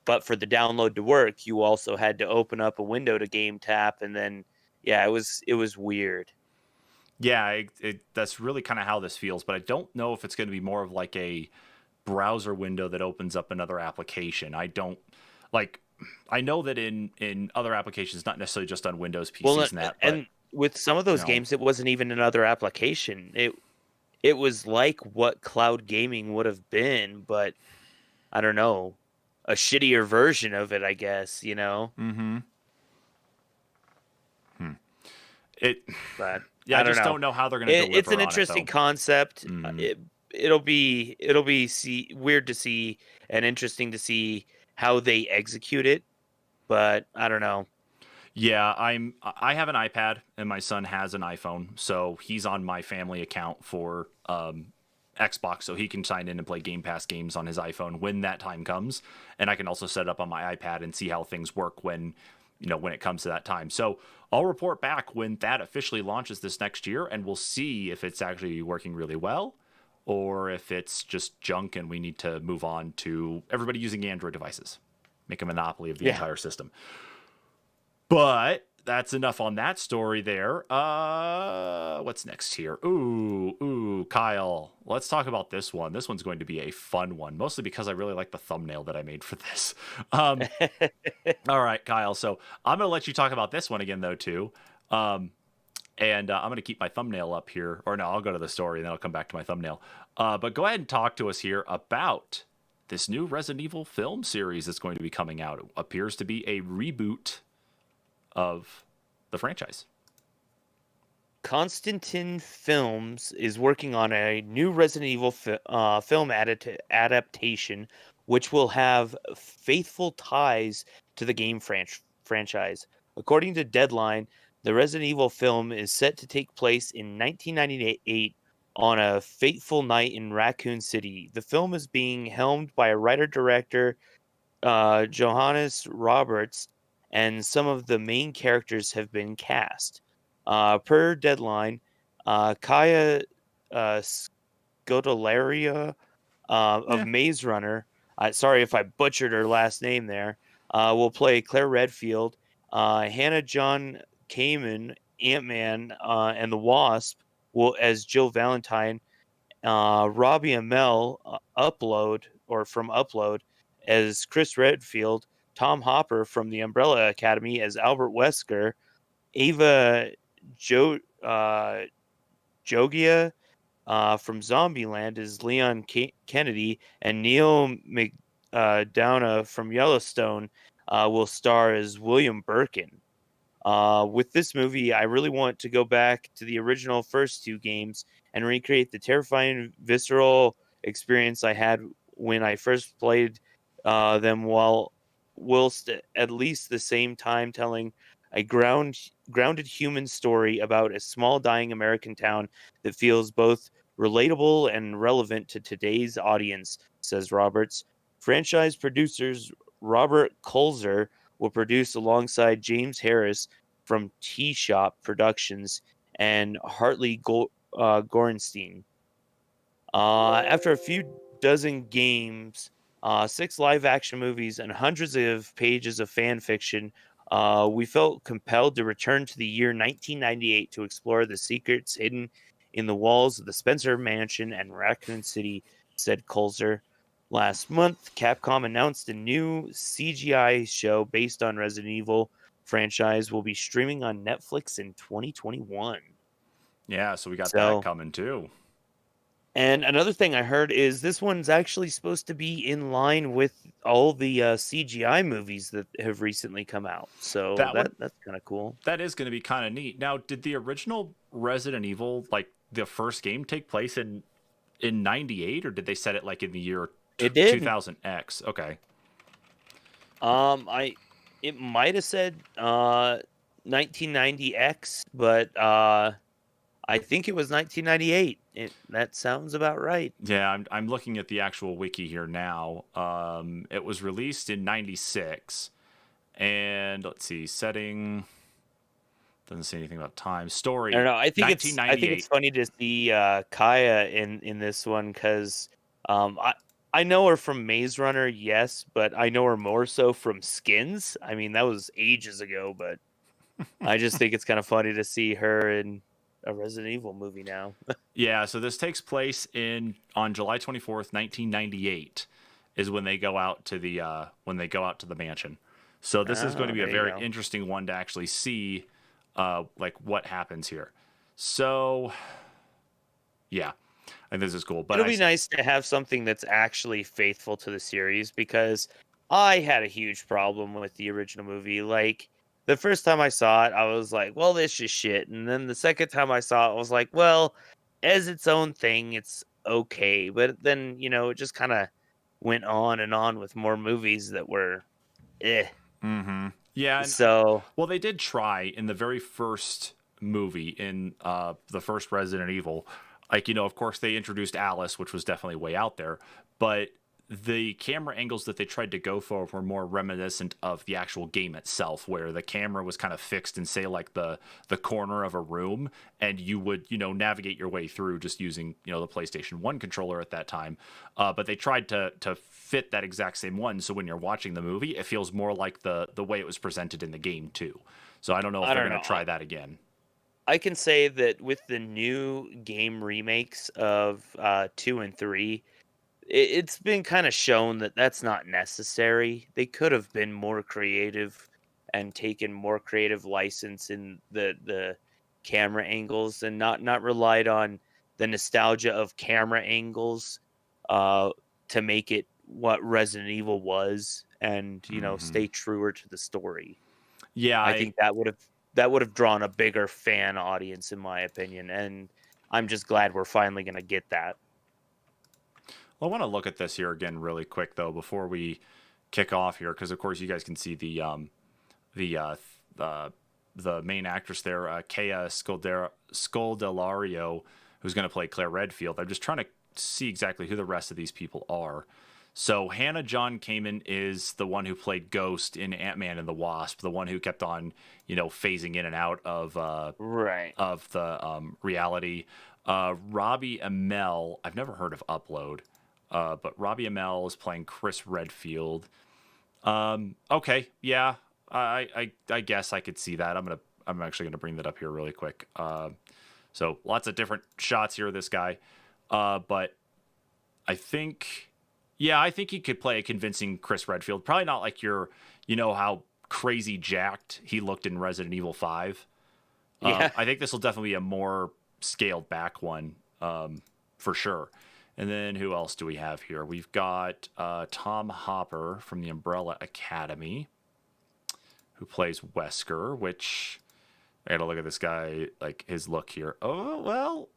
But for the download to work, you also had to open up a window to GameTap, and then it was weird. Yeah, that's really kind of how this feels, but I don't know if it's going to be more of like a browser window that opens up another application. I know that in other applications, not necessarily just on Windows, PCs, and that. And with some of those games, it wasn't even another application. It was like what cloud gaming would have been, but I don't know, a shittier version of it, I guess. Mm-hmm. But yeah, I just don't know how they're going to deliver. It's an interesting concept. It'll be weird to see and interesting to see how they execute it, but I don't know. Yeah, I have an iPad and my son has an iPhone, so he's on my family account for Xbox, so he can sign in and play Game Pass games on his iPhone when that time comes, and I can also set it up on my iPad and see how things work when it comes to that time. So I'll report back when that officially launches this next year, and we'll see if it's actually working really well or if it's just junk and we need to move on to everybody using Android devices, make a monopoly of the entire system. But that's enough on that story there. What's next here? Ooh, Kyle. Let's talk about this one. This one's going to be a fun one, mostly because I really like the thumbnail that I made for this. All right, Kyle. So I'm going to let you talk about this one again, though, too. And I'm going to keep my thumbnail up here. Or no, I'll go to the story and then I'll come back to my thumbnail. But go ahead and talk to us here about this new Resident Evil film series that's going to be coming out. It appears to be a reboot of the franchise. Constantin Films is working on a new Resident Evil film adaptation, which will have faithful ties to the game franchise. According to Deadline, the Resident Evil film is set to take place in 1998 on a fateful night in Raccoon City. The film is being helmed by a writer-director, Johannes Roberts, and some of the main characters have been cast. Per Deadline, Kaya Scodelario of Yeah. Maze Runner, sorry if I butchered her last name there, will play Claire Redfield. Hannah John Kamen, Ant-Man, and the Wasp will as Jill Valentine. Robbie Amell from Upload as Chris Redfield. Tom Hopper from the Umbrella Academy as Albert Wesker. Ava Jogia from Zombieland is Leon Kennedy, and Neil McDonough from Yellowstone will star as William Birkin. With this movie, I really want to go back to the original first two games and recreate the terrifying, visceral experience I had when I first played them, whilst at least the same time telling a grounded human story about a small dying American town that feels both relatable and relevant to today's audience, says Roberts. Franchise producers Robert Kulzer will produce alongside James Harris from Tea Shop Productions and Hartley Gorenstein. After a few dozen games, 6 live-action movies, and hundreds of pages of fan fiction, we felt compelled to return to the year 1998 to explore the secrets hidden in the walls of the Spencer Mansion and Raccoon City, said Kulzer. Last month, Capcom announced a new CGI show based on Resident Evil franchise will be streaming on Netflix in 2021. Yeah, so we got that coming too. And another thing I heard is this one's actually supposed to be in line with all the CGI movies that have recently come out. So that's kind of cool. That is going to be kind of neat. Now, did the original Resident Evil, like the first game, take place in 98, or did they set it like in the year it did 2000X? Okay. It might have said 1990X, but I think it was 1998. That sounds about right. Yeah, I'm looking at the actual wiki here now. It was released in 96. And let's see, setting doesn't say anything about time. Story. I don't know. I think it's funny to see Kaya in this one because I know her from Maze Runner, yes, but I know her more so from Skins. I mean, that was ages ago, but I just think it's kind of funny to see her in a Resident Evil movie now. Yeah, so this takes place on July 24th, 1998 is when they go out to the mansion. So this is going to be a very interesting one to actually see like what happens here. So yeah, I think this is cool. But it'll be nice to have something that's actually faithful to the series because I had a huge problem with the original movie. Like the first time I saw it, I was like, well, this is shit. And then the second time I saw it, I was like, well, as its own thing, it's okay. But then, it just kind of went on and on with more movies that were Mm-hmm. Yeah. Well, they did try in the very first movie in the first Resident Evil. Like, of course, they introduced Alice, which was definitely way out there. But the camera angles that they tried to go for were more reminiscent of the actual game itself, where the camera was kind of fixed in, say, like the corner of a room, and you would, navigate your way through just using, the PlayStation 1 controller at that time. But they tried to fit that exact same one, so when you're watching the movie, it feels more like the way it was presented in the game, too. So I don't know if they're going to try that again. I can say that with the new game remakes of 2 and 3, it's been kind of shown that that's not necessary. They could have been more creative and taken more creative license in the camera angles and not relied on the nostalgia of camera angles to make it what Resident Evil was, and stay truer to the story. Yeah, I think that would have drawn a bigger fan audience, in my opinion, and I'm just glad we're finally going to get that. I want to look at this here again really quick though before we kick off here, because of course you guys can see the the main actress there, Kea Scoldelario, who's going to play Claire Redfield. I'm just trying to see exactly who the rest of these people are. So Hannah John Kamen is the one who played Ghost in Ant-Man and the Wasp, the one who kept on, phasing in and out of Right. the reality. Robbie Amell, I've never heard of Upload, but Robbie Amell is playing Chris Redfield. Okay, yeah, I guess I could see that. I'm actually gonna bring that up here really quick. So lots of different shots here of this guy, but I think. Yeah, I think he could play a convincing Chris Redfield. Probably not like how crazy jacked he looked in Resident Evil 5. Yeah. I think this will definitely be a more scaled back one, for sure. And then who else do we have here? We've got Tom Hopper from the Umbrella Academy, who plays Wesker, which I gotta look at this guy, like his look here. Oh, well,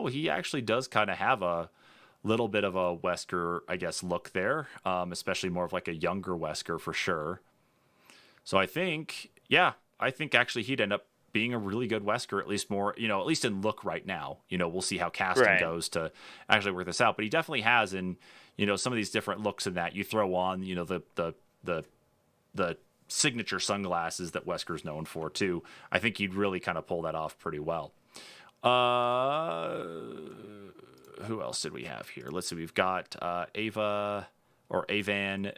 he actually does kind of have a little bit of a Wesker, I guess, look there, especially more of like a younger Wesker for sure. So I think actually he'd end up being a really good Wesker, at least more, at least in look right now. We'll see how casting goes to actually work this out, but he definitely has in, some of these different looks in that you throw on, the signature sunglasses that Wesker's known for too. I think he'd really kind of pull that off pretty well. Who else did we have here? Let's see. We've got Ava or Avan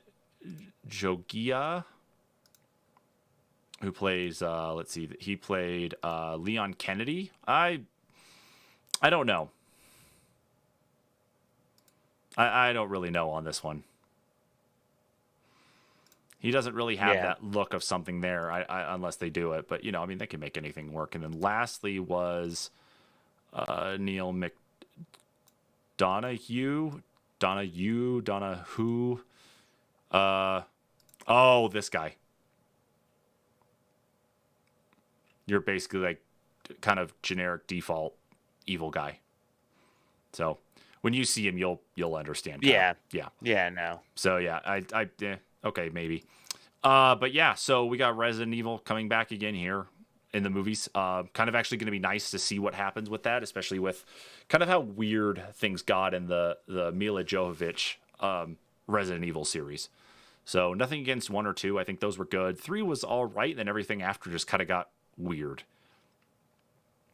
Jogia, who plays. Let's see. He played Leon Kennedy. I don't know. I don't really know on this one. He doesn't really have that look of something there, unless they do it. But they can make anything work. And then lastly was Neil Donahue. This guy. You're basically like kind of generic default evil guy. So when you see him, you'll understand. Yeah. Yeah. Yeah. No. So yeah, okay, maybe. But yeah, so we got Resident Evil coming back again here in the movies. Kind of actually going to be nice to see what happens with that, especially with kind of how weird things got in the Mila Jovovich Resident Evil series. So nothing against 1 or 2. I think those were good. 3 was all right, and then everything after just kind of got weird.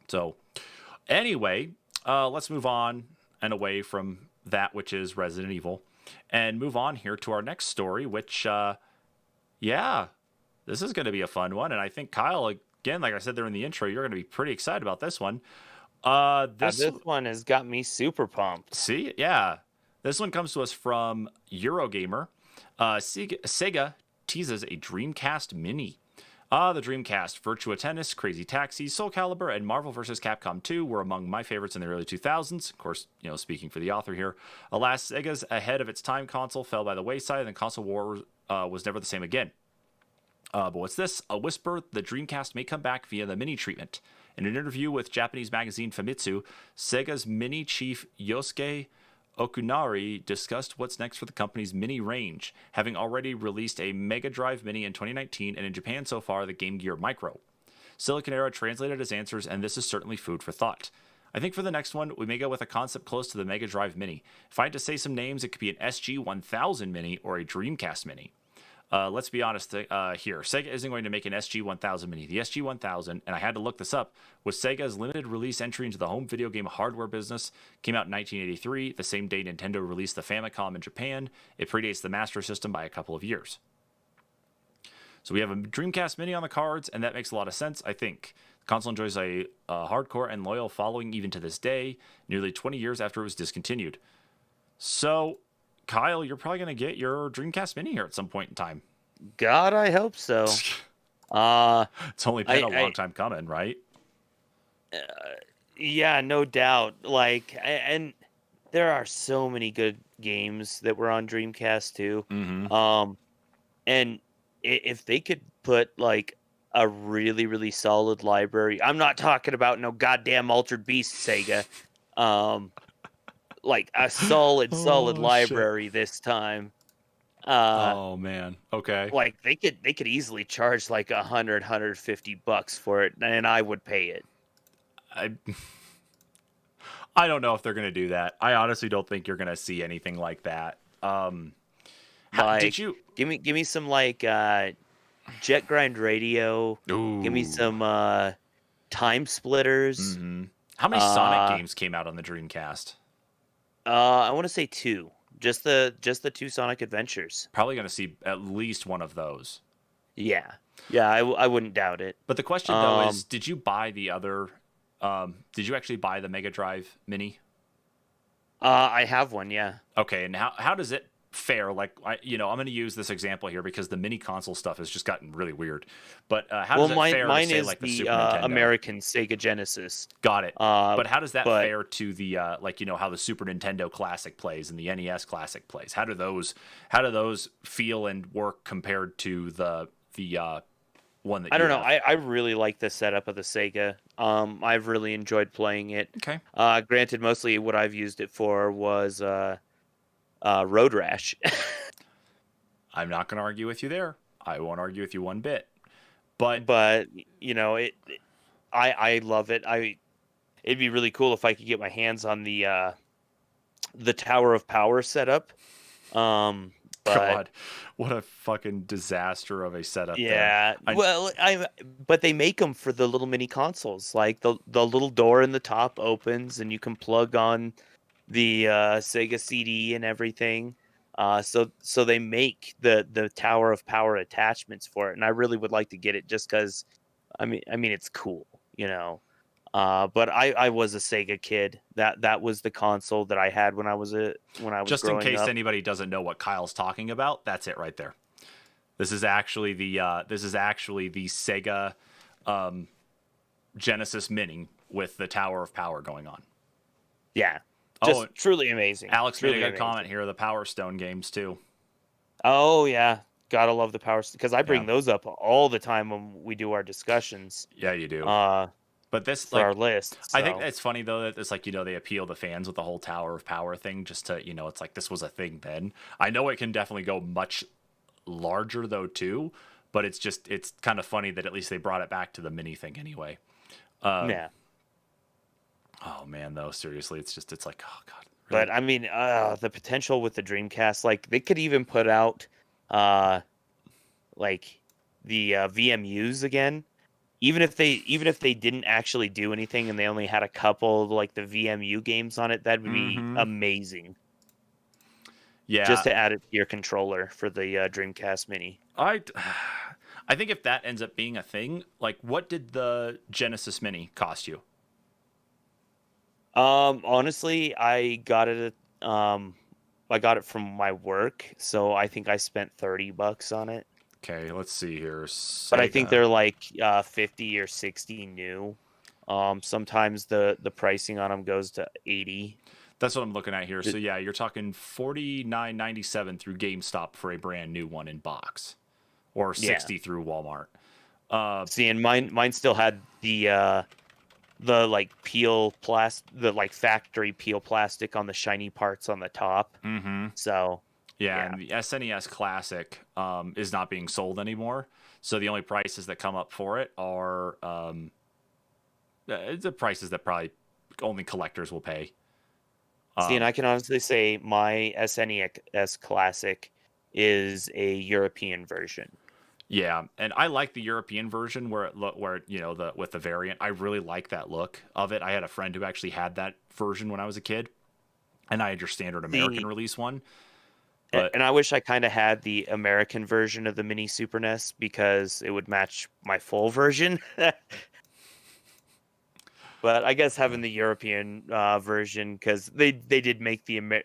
So anyway, let's move on and away from that, which is Resident Evil, and move on here to our next story, which, this is going to be a fun one. And I think Kyle, again, like I said there in the intro, you're going to be pretty excited about this one. This one has got me super pumped. See, yeah. This one comes to us from Eurogamer. Sega teases a Dreamcast Mini. The Dreamcast, Virtua Tennis, Crazy Taxi, Soul Calibur, and Marvel vs. Capcom 2 were among my favorites in the early 2000s. Of course, speaking for the author here. Alas, Sega's ahead of its time console fell by the wayside, and console war was never the same again. But what's this? A whisper the Dreamcast may come back via the Mini treatment. In an interview with Japanese magazine Famitsu, Sega's Mini chief Yosuke Okunari discussed what's next for the company's Mini range, having already released a Mega Drive Mini in 2019 and in Japan so far the Game Gear Micro. Silicon Era translated his answers, and this is certainly food for thought. I think for the next one, we may go with a concept close to the Mega Drive Mini. If I had to say some names, it could be an SG-1000 Mini or a Dreamcast Mini. Let's be honest here. Sega isn't going to make an SG-1000 Mini. The SG-1000, and I had to look this up, was Sega's limited release entry into the home video game hardware business. Came out in 1983, the same day Nintendo released the Famicom in Japan. It predates the Master System by a couple of years. So we have a Dreamcast Mini on the cards, and that makes a lot of sense, I think. The console enjoys a hardcore and loyal following even to this day, nearly 20 years after it was discontinued. So, Kyle, you're probably going to get your Dreamcast Mini here at some point in time. God, I hope so. It's only been a long time coming, right? Uh, yeah, no doubt. Like, and there are so many good games that were on Dreamcast too. Mm-hmm. Um, and if they could put like a really, really solid library, I'm not talking about no goddamn Altered Beast Sega. Um, like a solid Oh shit. library this time. Uh, Oh man. Okay. like they could easily charge like $150 for it, and I would pay it. I I don't know if they're gonna do that. I honestly don't think you're gonna see anything like that. Did Like, you? give me some like Jet Grind Radio. Give me Ooh. some Time Splitters. Mm-hmm. How many Sonic Uh, games came out on the Dreamcast? I want to say two. Just the two Sonic Adventures. Probably gonna see at least one of those. Yeah, yeah, I wouldn't doubt it. But the question though is, Um, did you buy the other? Did you actually buy the Mega Drive Mini? I have one. Yeah. Okay, and how does it fare? Like, I'm going to use this example here because the mini console stuff has just gotten really weird. But how Well, does it mine fare to mine say is like the the Super Nintendo? American Sega Genesis. Got it. Uh, But how does that but fare to the like how the Super Nintendo Classic plays and the NES Classic plays? How do those feel and work compared to the one that I you don't know. have? I really like the setup of the Sega. I've really enjoyed playing it. Okay. Granted, mostly what I've used it for was Road Rash. I'm not going to argue with you there. I won't argue with you one bit. But But I love it. It'd be really cool if I could get my hands on the Tower of Power setup. Um, but God, what a fucking disaster of a setup there. yeah, I well, but they make them for the little mini consoles. Like the little door in the top opens and you can plug on the Sega CD and everything. So they make the Tower of Power attachments for it, and I really would like to get it just because I mean it's cool, you know. But I was a Sega kid. That was the console that I had when I was Just in growing case up. anybody doesn't know what Kyle's talking about, that's it right there. This is actually the Sega Genesis Mini with the Tower of Power going on. Yeah, Oh, just and truly amazing. Alex made a Truly good amazing. comment here. The Power Stone games too. Oh yeah, gotta love the Power because I Yeah, bring those up all the time when we do our discussions yeah, you do. uh, But this, for our like, lists. I think So it's funny though that it's like they appeal to fans with the whole Tower of Power thing. Just to it's like this was a thing then. I know it can definitely go much larger though too, but it's kind of funny that at least they brought it back to the mini thing anyway. Um, yeah, oh man, though seriously, it's like oh god, but really? I mean, the potential with the Dreamcast, like they could even put out uh, like the VMUs again. Even if they didn't actually do anything and they only had a couple of, like the VMU games on it, that would be Mm-hmm. amazing. Just Yeah, to add it to your controller for the Dreamcast Mini. I I think if that ends up being a thing, like what did the Genesis Mini cost you? Honestly, I got it from my work, so I think I spent $30 on it. Okay, let's see here. But I think Sega. they're like 50 or 60 new. Sometimes the pricing on them goes to 80. That's what I'm looking at here. Ju- So yeah, you're talking $49.97 through GameStop for a brand new one in box, or Yeah. 60 through Walmart. See, and mine still had the like the like factory peel plastic on the shiny parts on the top. Mm-hmm. So, Yeah, yeah. and the SNES Classic is not being sold anymore. So the only prices that come up for it are the prices that probably only collectors will pay. See, and Um, I can honestly say my SNES Classic is a European version. yeah, and I like the European version where the with the variant. I really like that look of it. I had a friend who actually had that version when I was a kid, and I had your standard American The release one. But and I wish I kind of had the American version of the mini Super NES because it would match my full version. But I guess having the European version because they did make the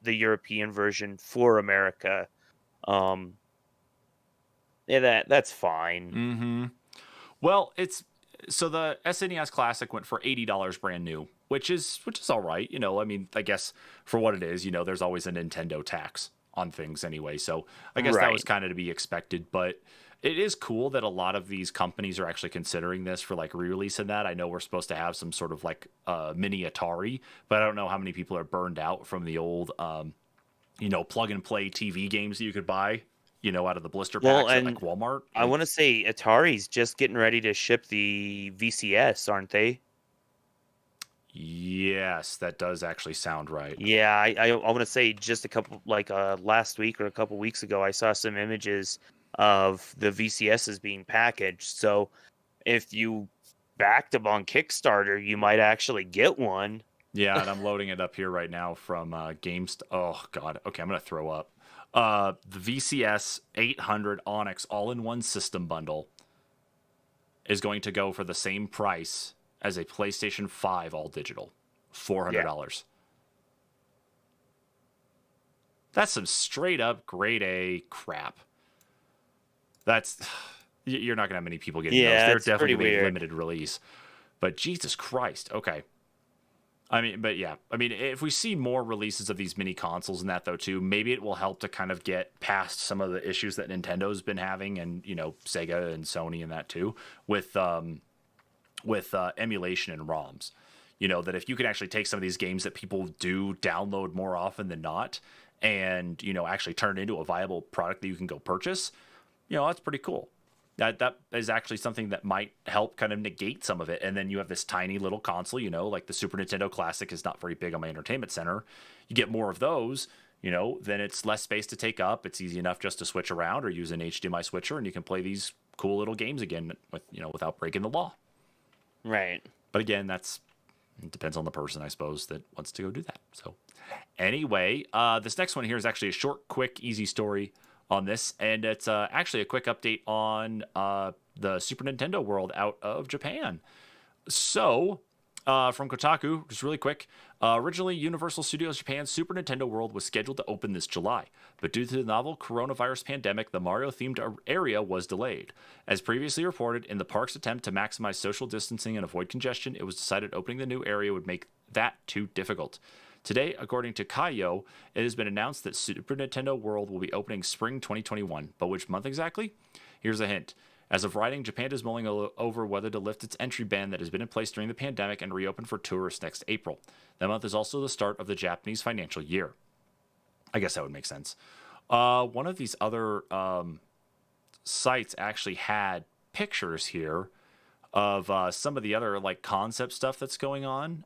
European version for America. Um, yeah, that's fine. mm-hmm. Well, so the SNES Classic went for $80 brand new, which is all right. I mean, I guess for what it is, there's always a Nintendo tax on things anyway. So I guess that was Right. kind of to be expected, but it is cool that a lot of these companies are actually considering this for like re-release and that. I know we're supposed to have some sort of like mini Atari, but I don't know how many people are burned out from the old plug and play TV games that you could buy, out of the blister Well, packs at like and Walmart. I want to say Atari's just getting ready to ship the VCS, aren't they? Yes, that does actually sound right. Yeah, I want to say just a couple like last week or a couple weeks ago, I saw some images of the VCSs being packaged. So if you backed them on Kickstarter, you might actually get one. Yeah, and I'm loading it up here right now from Oh God. Okay, I'm gonna throw up. The VCS 800 Onyx all-in-one system bundle is going to go for the same price as a PlayStation 5 all digital, Yeah. $400. That's some straight up grade A crap. That's you're not gonna have many people getting those. Yeah, They're it's definitely pretty gonna be a weird. limited release. But Jesus Christ. Okay. I mean, but yeah, I mean, if we see more releases of these mini consoles and that though too, maybe it will help to kind of get past some of the issues that Nintendo's been having, and Sega and Sony and that too, with emulation and ROMs. That if you can actually take some of these games that people do download more often than not, and actually turn it into a viable product that you can go purchase, that's pretty cool. That is actually something that might help kind of negate some of it. And then you have this tiny little console, like the Super Nintendo Classic is not very big on my entertainment center. You get more of those, then it's less space to take up. It's easy enough just to switch around or use an HDMI switcher, and you can play these cool little games again without breaking the law. Right. But again, it depends on the person, I suppose, that wants to go do that. So anyway, this next one here is actually a short, quick, easy story on this, and it's actually a quick update on the Super Nintendo world out of Japan. So, from Kotaku, just really quick, originally Universal Studios Japan's Super Nintendo World was scheduled to open this July, but due to the novel coronavirus pandemic, the Mario-themed area was delayed. As previously reported, in the park's attempt to maximize social distancing and avoid congestion, it was decided opening the new area would make that too difficult. Today, according to Kaiyo, it has been announced that Super Nintendo World will be opening spring 2021. But which month exactly? Here's a hint. As of writing, Japan is mulling over whether to lift its entry ban that has been in place during the pandemic and reopen for tourists next April. That month is also the start of the Japanese financial year. I guess that would make sense. One of these other sites actually had pictures here of some of the other like concept stuff that's going on.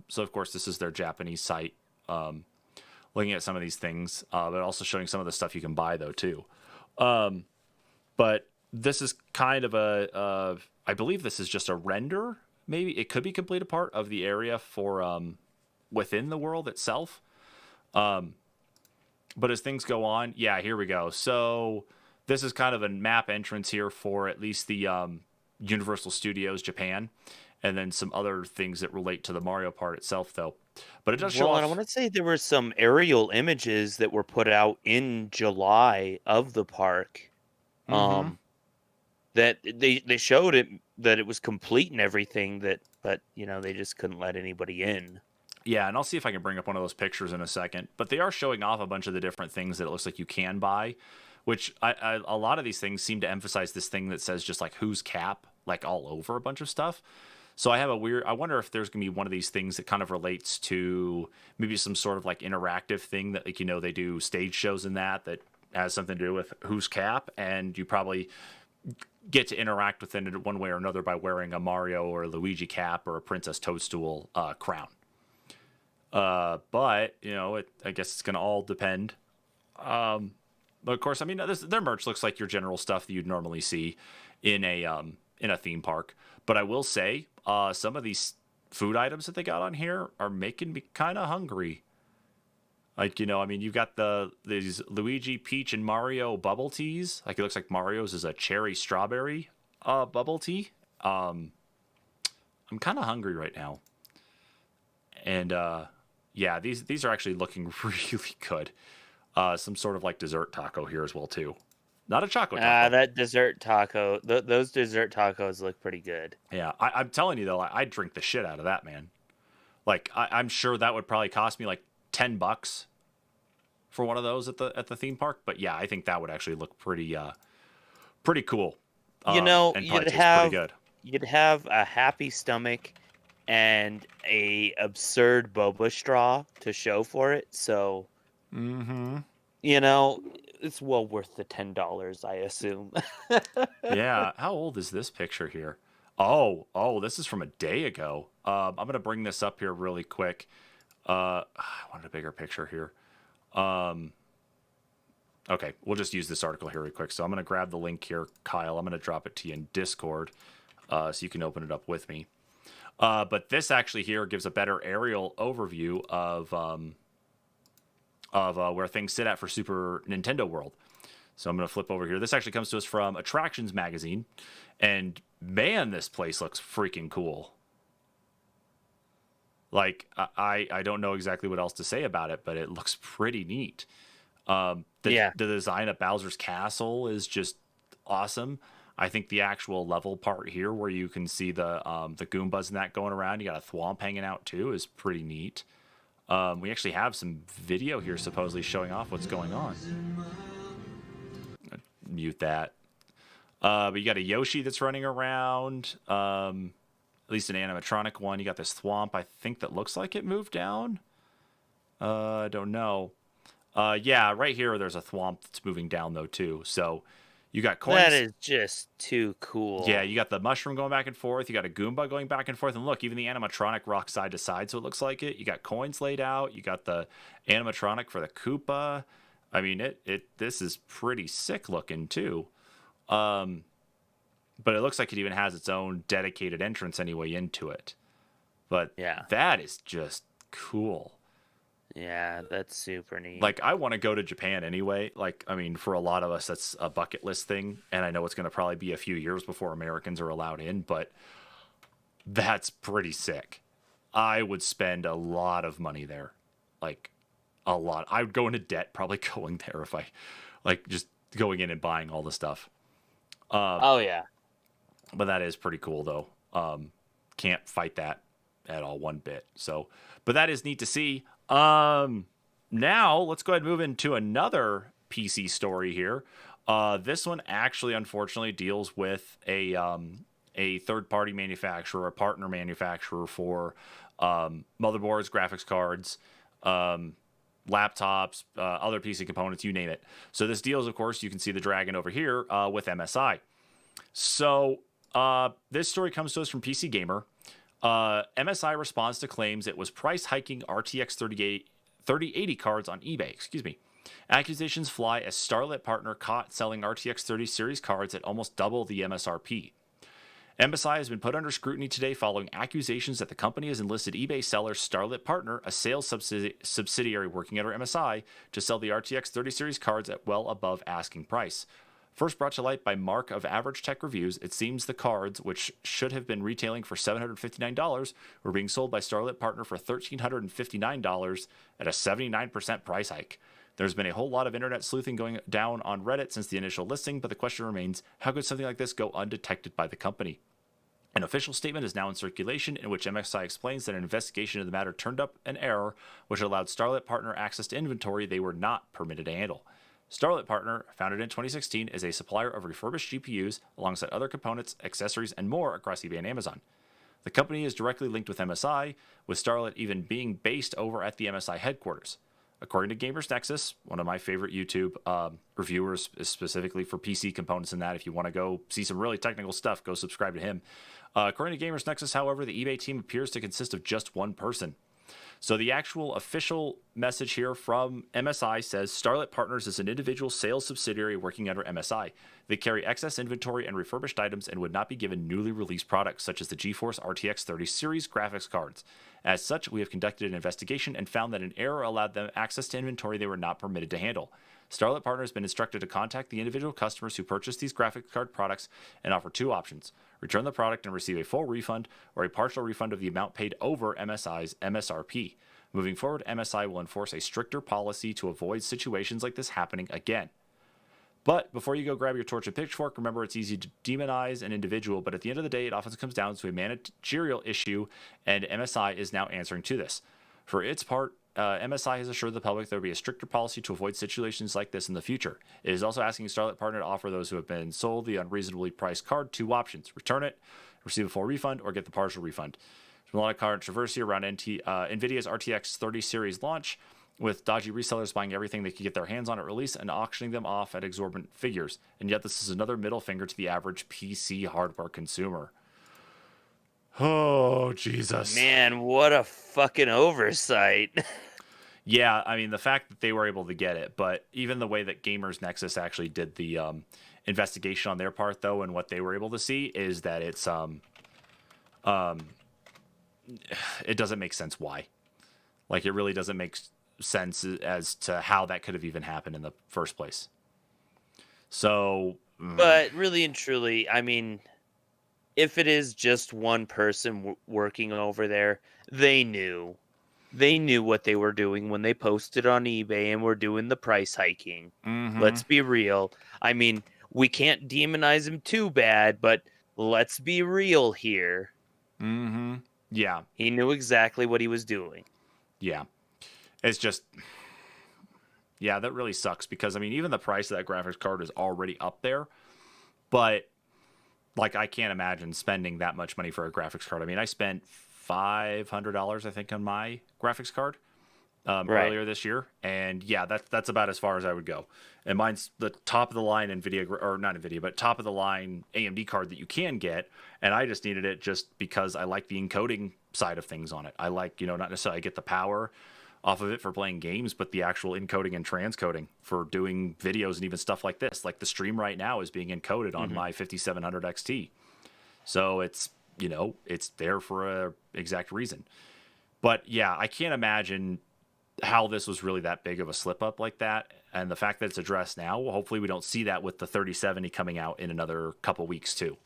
So of course this is their Japanese site, looking at some of these things, but also showing some of the stuff you can buy though too. But this is kind of I believe this is just a render. Maybe it could be completed part of the area for within the world itself. But as things go on, yeah, here we go. So this is kind of a map entrance here for at least the Universal Studios Japan, and then some other things that relate to the Mario part itself, though. But it does show Well, off. and I want to say there were some aerial images that were put out in July of the park. Mm-hmm. Um, that they showed it that it was complete and everything but they just couldn't let anybody in. Yeah, and I'll see if I can bring up one of those pictures in a second. But they are showing off a bunch of the different things that it looks like you can buy, which a lot of these things seem to emphasize this thing that says just like who's cap, like all over a bunch of stuff. So I wonder if there's going to be one of these things that kind of relates to maybe some sort of like interactive thing that like, they do stage shows in that has something to do with who's cap, and you probably get to interact with it in one way or another by wearing a Mario or a Luigi cap or a Princess Toadstool crown. But I guess it's going to all depend. But of course, I mean, their merch looks like your general stuff that you'd normally see in a theme park. But I will say, some of these food items that they got on here are making me kind of hungry. Like, I mean, you've got these Luigi, Peach, and Mario bubble teas. Like, it looks like Mario's is a cherry strawberry bubble tea. I'm kind of hungry right now. And yeah, these are actually looking really good. Some sort of like dessert taco here as well too. not a choco taco. That dessert taco, those dessert tacos look pretty good. Yeah, I'm telling you though, I'd drink the shit out of that, man. Like I'm sure that would probably cost me like $10 for one of those at the theme park. But yeah, I think that would actually look pretty cool. You know, And probably taste pretty good. you'd have a happy stomach and a absurd boba straw to show for it. So, Mm-hmm. you know, it's well worth the $10, I assume. Yeah. How old is this picture here? Oh, this is from a day ago. I'm gonna bring this up here really quick. I wanted a bigger picture here. Okay, we'll just use this article here really quick. So I'm gonna grab the link here, Kyle. I'm gonna drop it to you in Discord, so you can open it up with me. But this actually here gives a better aerial overview of where things sit at for Super Nintendo World. So I'm going to flip over here. This actually comes to us from Attractions Magazine. And man, this place looks freaking cool. Like, I don't know exactly what else to say about it, but it looks pretty neat. The design of Bowser's Castle is just awesome. I think the actual level part here where you can see the Goombas and that going around, you got a thwomp hanging out too, is pretty neat. We actually have some video here supposedly showing off what's going on. Mute that. But you got a Yoshi that's running around. At least an animatronic one. You got this thwomp, I think, that looks like it moved down. I don't know. Yeah, right here there's a thwomp that's moving down though too. So you got coins. That is just too cool. Yeah, you got the mushroom going back and forth. You got a Goomba going back and forth. And look, even the animatronic rocks side to side, so it looks like it. You got coins laid out. You got the animatronic for the Koopa. I mean, this is pretty sick looking too. But it looks like it even has its own dedicated entrance anyway into it. But yeah, that is just cool. Yeah, that's super neat. Like, I want to go to Japan anyway. Like, I mean, for a lot of us, that's a bucket list thing. And I know it's going to probably be a few years before Americans are allowed in, but that's pretty sick. I would spend a lot of money there. Like, a lot. I would go into debt probably going there if I, like, just going in and buying all the stuff. Oh, yeah. But that is pretty cool, though. Can't fight that at all one bit. So, but that is neat to see. Now let's go ahead and move into another PC story here. This one actually, unfortunately, deals with a third-party manufacturer, a partner manufacturer for motherboards, graphics cards, laptops, other PC components, you name it. So this deals, of course, you can see the dragon over here with MSI. So this story comes to us from PC Gamer. MSI responds to claims it was price hiking RTX 3080 cards on eBay. Excuse me. Accusations fly as Starlit partner caught selling RTX 30 series cards at almost double the MSRP. MSI has been put under scrutiny today following accusations that the company has enlisted eBay seller Starlit Partner, a sales subsidiary working under MSI, to sell the RTX 30 series cards at well above asking price. First brought to light by Mark of Average Tech Reviews, it seems the cards, which should have been retailing for $759, were being sold by Starlit Partner for $1,359 at a 79% price hike. There's been a whole lot of internet sleuthing going down on Reddit since the initial listing, but the question remains, how could something like this go undetected by the company? An official statement is now in circulation in which MSI explains that an investigation of the matter turned up an error which allowed Starlit Partner access to inventory they were not permitted to handle. Starlit Partner, founded in 2016, is a supplier of refurbished GPUs alongside other components, accessories, and more across eBay and Amazon. The company is directly linked with MSI, with Starlit even being based over at the MSI headquarters. According to Gamers Nexus, one of my favorite YouTube reviewers, specifically for PC components and that, if you want to go see some really technical stuff, go subscribe to him. According to Gamers Nexus, however, the eBay team appears to consist of just one person. So the actual official message here from MSI says Starlit Partners is an individual sales subsidiary working under MSI. They carry excess inventory and refurbished items and would not be given newly released products such as the GeForce RTX 30 series graphics cards. As such, we have conducted an investigation and found that an error allowed them access to inventory they were not permitted to handle. Starlit Partner has been instructed to contact the individual customers who purchased these graphics card products and offer two options: return the product and receive a full refund, or a partial refund of the amount paid over MSI's MSRP. Moving forward, MSI will enforce a stricter policy to avoid situations like this happening again. But before you go grab your torch and pitchfork, remember it's easy to demonize an individual, but at the end of the day, it often comes down to a managerial issue, and MSI is now answering to this. For its part, MSI has assured the public there will be a stricter policy to avoid situations like this in the future. It is also asking Starlight Partner to offer those who have been sold the unreasonably priced card 2 options: return it, receive a full refund, or get the partial refund. There's been a lot of controversy around NVIDIA's RTX 30 series launch, with dodgy resellers buying everything they could get their hands on at release and auctioning them off at exorbitant figures. And yet this is another middle finger to the average PC hardware consumer. Oh, Jesus. Man, what a fucking oversight. Yeah, I mean, the fact that they were able to get it, but even the way that Gamers Nexus actually did the investigation on their part, though, and what they were able to see is that it's it doesn't make sense why. Like, it really doesn't make sense as to how that could have even happened in the first place. So, But really and truly, I mean, if it is just one person working over there, they knew. They knew what they were doing when they posted on eBay and were doing the price hiking. Let's be real. I mean, we can't demonize him too bad, but let's be real here. Yeah. He knew exactly what he was doing. Yeah. It's just, yeah, that really sucks because, I mean, even the price of that graphics card is already up there, but like, I can't imagine spending that much money for a graphics card. I mean, I spent $500, I think, on my graphics card earlier this year, and yeah, that's about as far as I would go. And mine's the top of the line NVIDIA, or not NVIDIA, but top of the line AMD card that you can get, and I just needed it just because I like the encoding side of things on it. I like, not necessarily get the power off of it for playing games, but the actual encoding and transcoding for doing videos and even stuff like this. Like the stream right now is being encoded on my 5700 XT. So it's, it's there for a exact reason. But yeah, I can't imagine how this was really that big of a slip up like that. And the fact that it's addressed now, hopefully we don't see that with the 3070 coming out in another couple weeks too.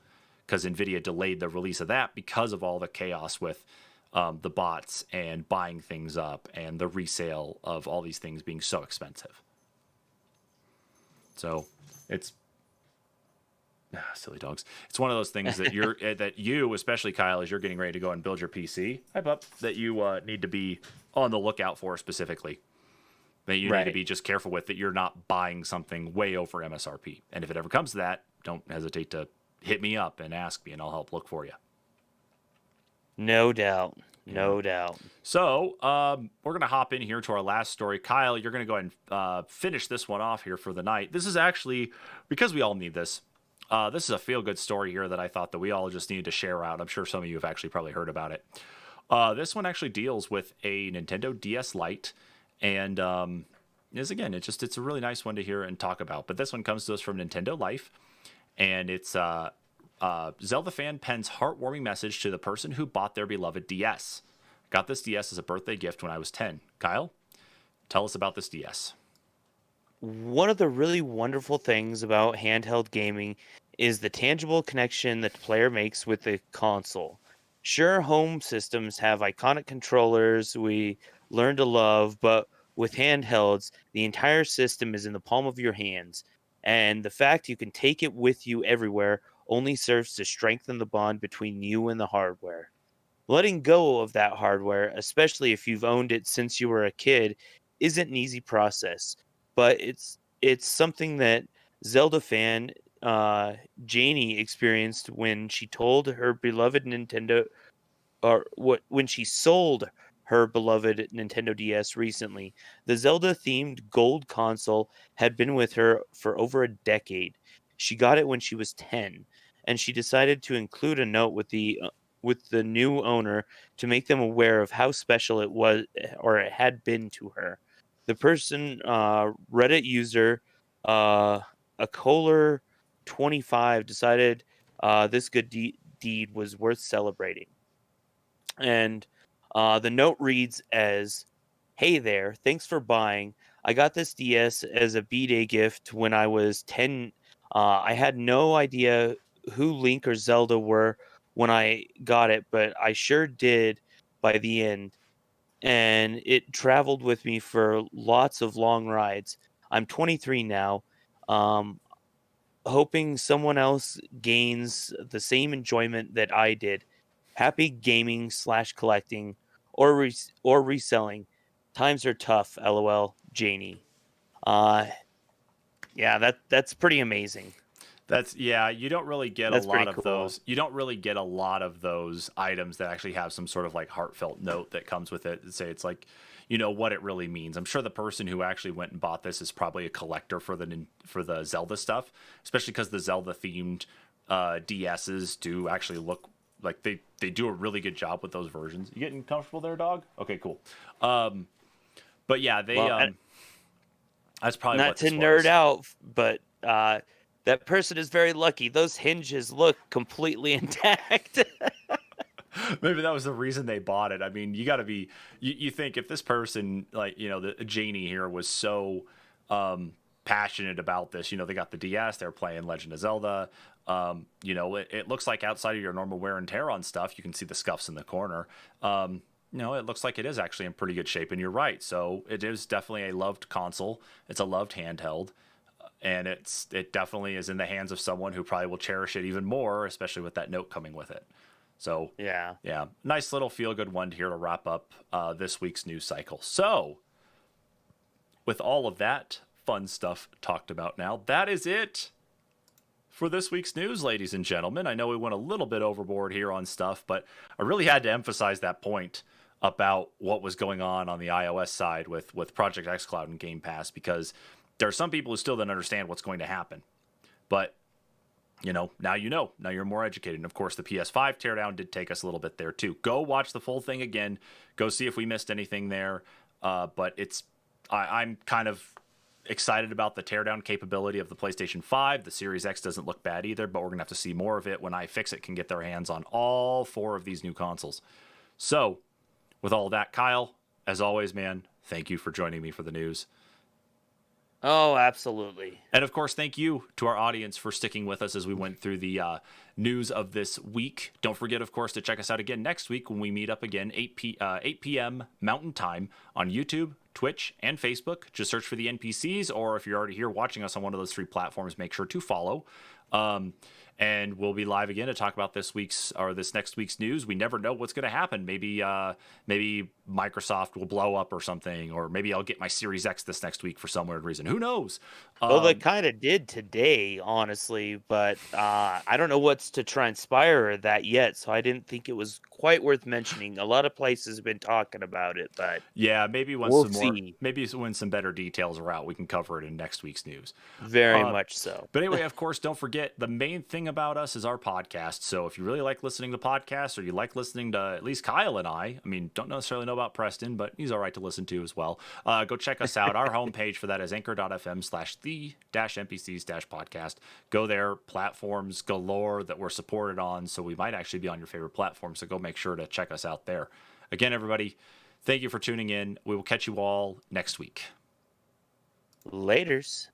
Because NVIDIA delayed the release of that because of all the chaos with the bots and buying things up and the resale of all these things being so expensive. So it's silly dogs. It's one of those things that you, especially Kyle, as you're getting ready to go and build your PC, hi pup, that you need to be on the lookout for specifically. That you need to be just careful with, that you're not buying something way over MSRP. And if it ever comes to that, don't hesitate to hit me up and ask me, and I'll help look for you. No doubt. No doubt. So we're going to hop in here to our last story. Kyle, you're going to go ahead and finish this one off here for the night. This is actually, because we all need this, this is a feel-good story here that I thought that we all just needed to share out. I'm sure some of you have actually probably heard about it. This one actually deals with a Nintendo DS Lite, and it's a really nice one to hear and talk about. But this one comes to us from Nintendo Life, and it's Zelda fan pens heartwarming message to the person who bought their beloved DS. Got this DS as a birthday gift when I was 10. Kyle, tell us about this DS. One of the really wonderful things about handheld gaming is the tangible connection that the player makes with the console. Sure, home systems have iconic controllers we learn to love, but with handhelds, the entire system is in the palm of your hands. And the fact you can take it with you everywhere only serves to strengthen the bond between you and the hardware. Letting go of that hardware, especially if you've owned it since you were a kid, isn't an easy process. But it's something that Zelda fan Janie experienced when she told her beloved Nintendo, when she sold her beloved Nintendo DS recently. The Zelda-themed gold console had been with her for over a decade. She got it when she was 10, and she decided to include a note with the new owner to make them aware of how special it was, or it had been to her. The person, Reddit user, a Kohler25, decided this good deed was worth celebrating. And the note reads as, "Hey there, thanks for buying. I got this DS as a B-Day gift when I was 10. I had no idea who Link or Zelda were when I got it, but I sure did by the end. And it traveled with me for lots of long rides. I'm 23 now. hoping someone else gains the same enjoyment that I did. Happy gaming / collecting or reselling. Times are tough, lol, Janie. Uh yeah, that's pretty amazing. You don't really get a That's lot pretty of cool. those. You don't really get a lot of those items that actually have some sort of like heartfelt note that comes with it. Say it's like, what it really means. I'm sure the person who actually went and bought this is probably a collector for the Zelda stuff, especially because the Zelda themed DSs do actually look like they do a really good job with those versions. You getting comfortable there, dog? Okay, cool. But yeah, Well, that's probably not what to this nerd was. out, but that person is very lucky. Those hinges look completely intact. Maybe that was the reason they bought it. I mean, you got to be. You think if this person, like the Janie here, was so passionate about this, they got the DS, they're playing Legend of Zelda. It looks like outside of your normal wear and tear on stuff, you can see the scuffs in the corner. It looks like it is actually in pretty good shape, and you're right. So it is definitely a loved console. It's a loved handheld, and it definitely is in the hands of someone who probably will cherish it even more, especially with that note coming with it. So, Yeah. yeah, nice little feel good one here to wrap up this week's news cycle. So, with all of that fun stuff talked about now, that is it for this week's news, ladies and gentlemen. I know we went a little bit overboard here on stuff, but I really had to emphasize that point about what was going on the iOS side with Project xCloud and Game Pass, because there are some people who still don't understand what's going to happen. But now now you're more educated. And of course, the PS5 teardown did take us a little bit there too. Go watch the full thing again. Go see if we missed anything there. But I'm kind of excited about the teardown capability of the PlayStation 5. The Series X doesn't look bad either, but we're going to have to see more of it when iFixit can get their hands on all 4 of these new consoles. So, with all that, Kyle, as always, man, thank you for joining me for the news. Oh, absolutely. And of course, thank you to our audience for sticking with us as we went through the news of this week. Don't forget, of course, to check us out again next week when we meet up again, 8 p.m. Mountain Time on YouTube, Twitch, and Facebook. Just search for the NPCs, or if you're already here watching us on one of those 3 platforms, make sure to follow. And we'll be live again to talk about this next week's news. We never know what's going to happen. Maybe Microsoft will blow up or something, or maybe I'll get my Series X this next week for some weird reason. Who knows? Well, they kind of did today, honestly, but I don't know what's to transpire that yet, so I didn't think it was quite worth mentioning. A lot of places have been talking about it, but yeah, maybe we'll see. Maybe when some better details are out, we can cover it in next week's news. Very much so. But anyway, of course, don't forget the main thing about us is our podcast. So if you really like listening to podcasts, or you like listening to at least Kyle and I mean, don't necessarily know about Preston, but he's all right to listen to as well. Go check us out. Our homepage for that is anchor.fm/the-npcs-podcast. Go there, platforms galore that we're supported on. So we might actually be on your favorite platform. So go make sure to check us out there. Again, everybody, thank you for tuning in. We will catch you all next week. Laters.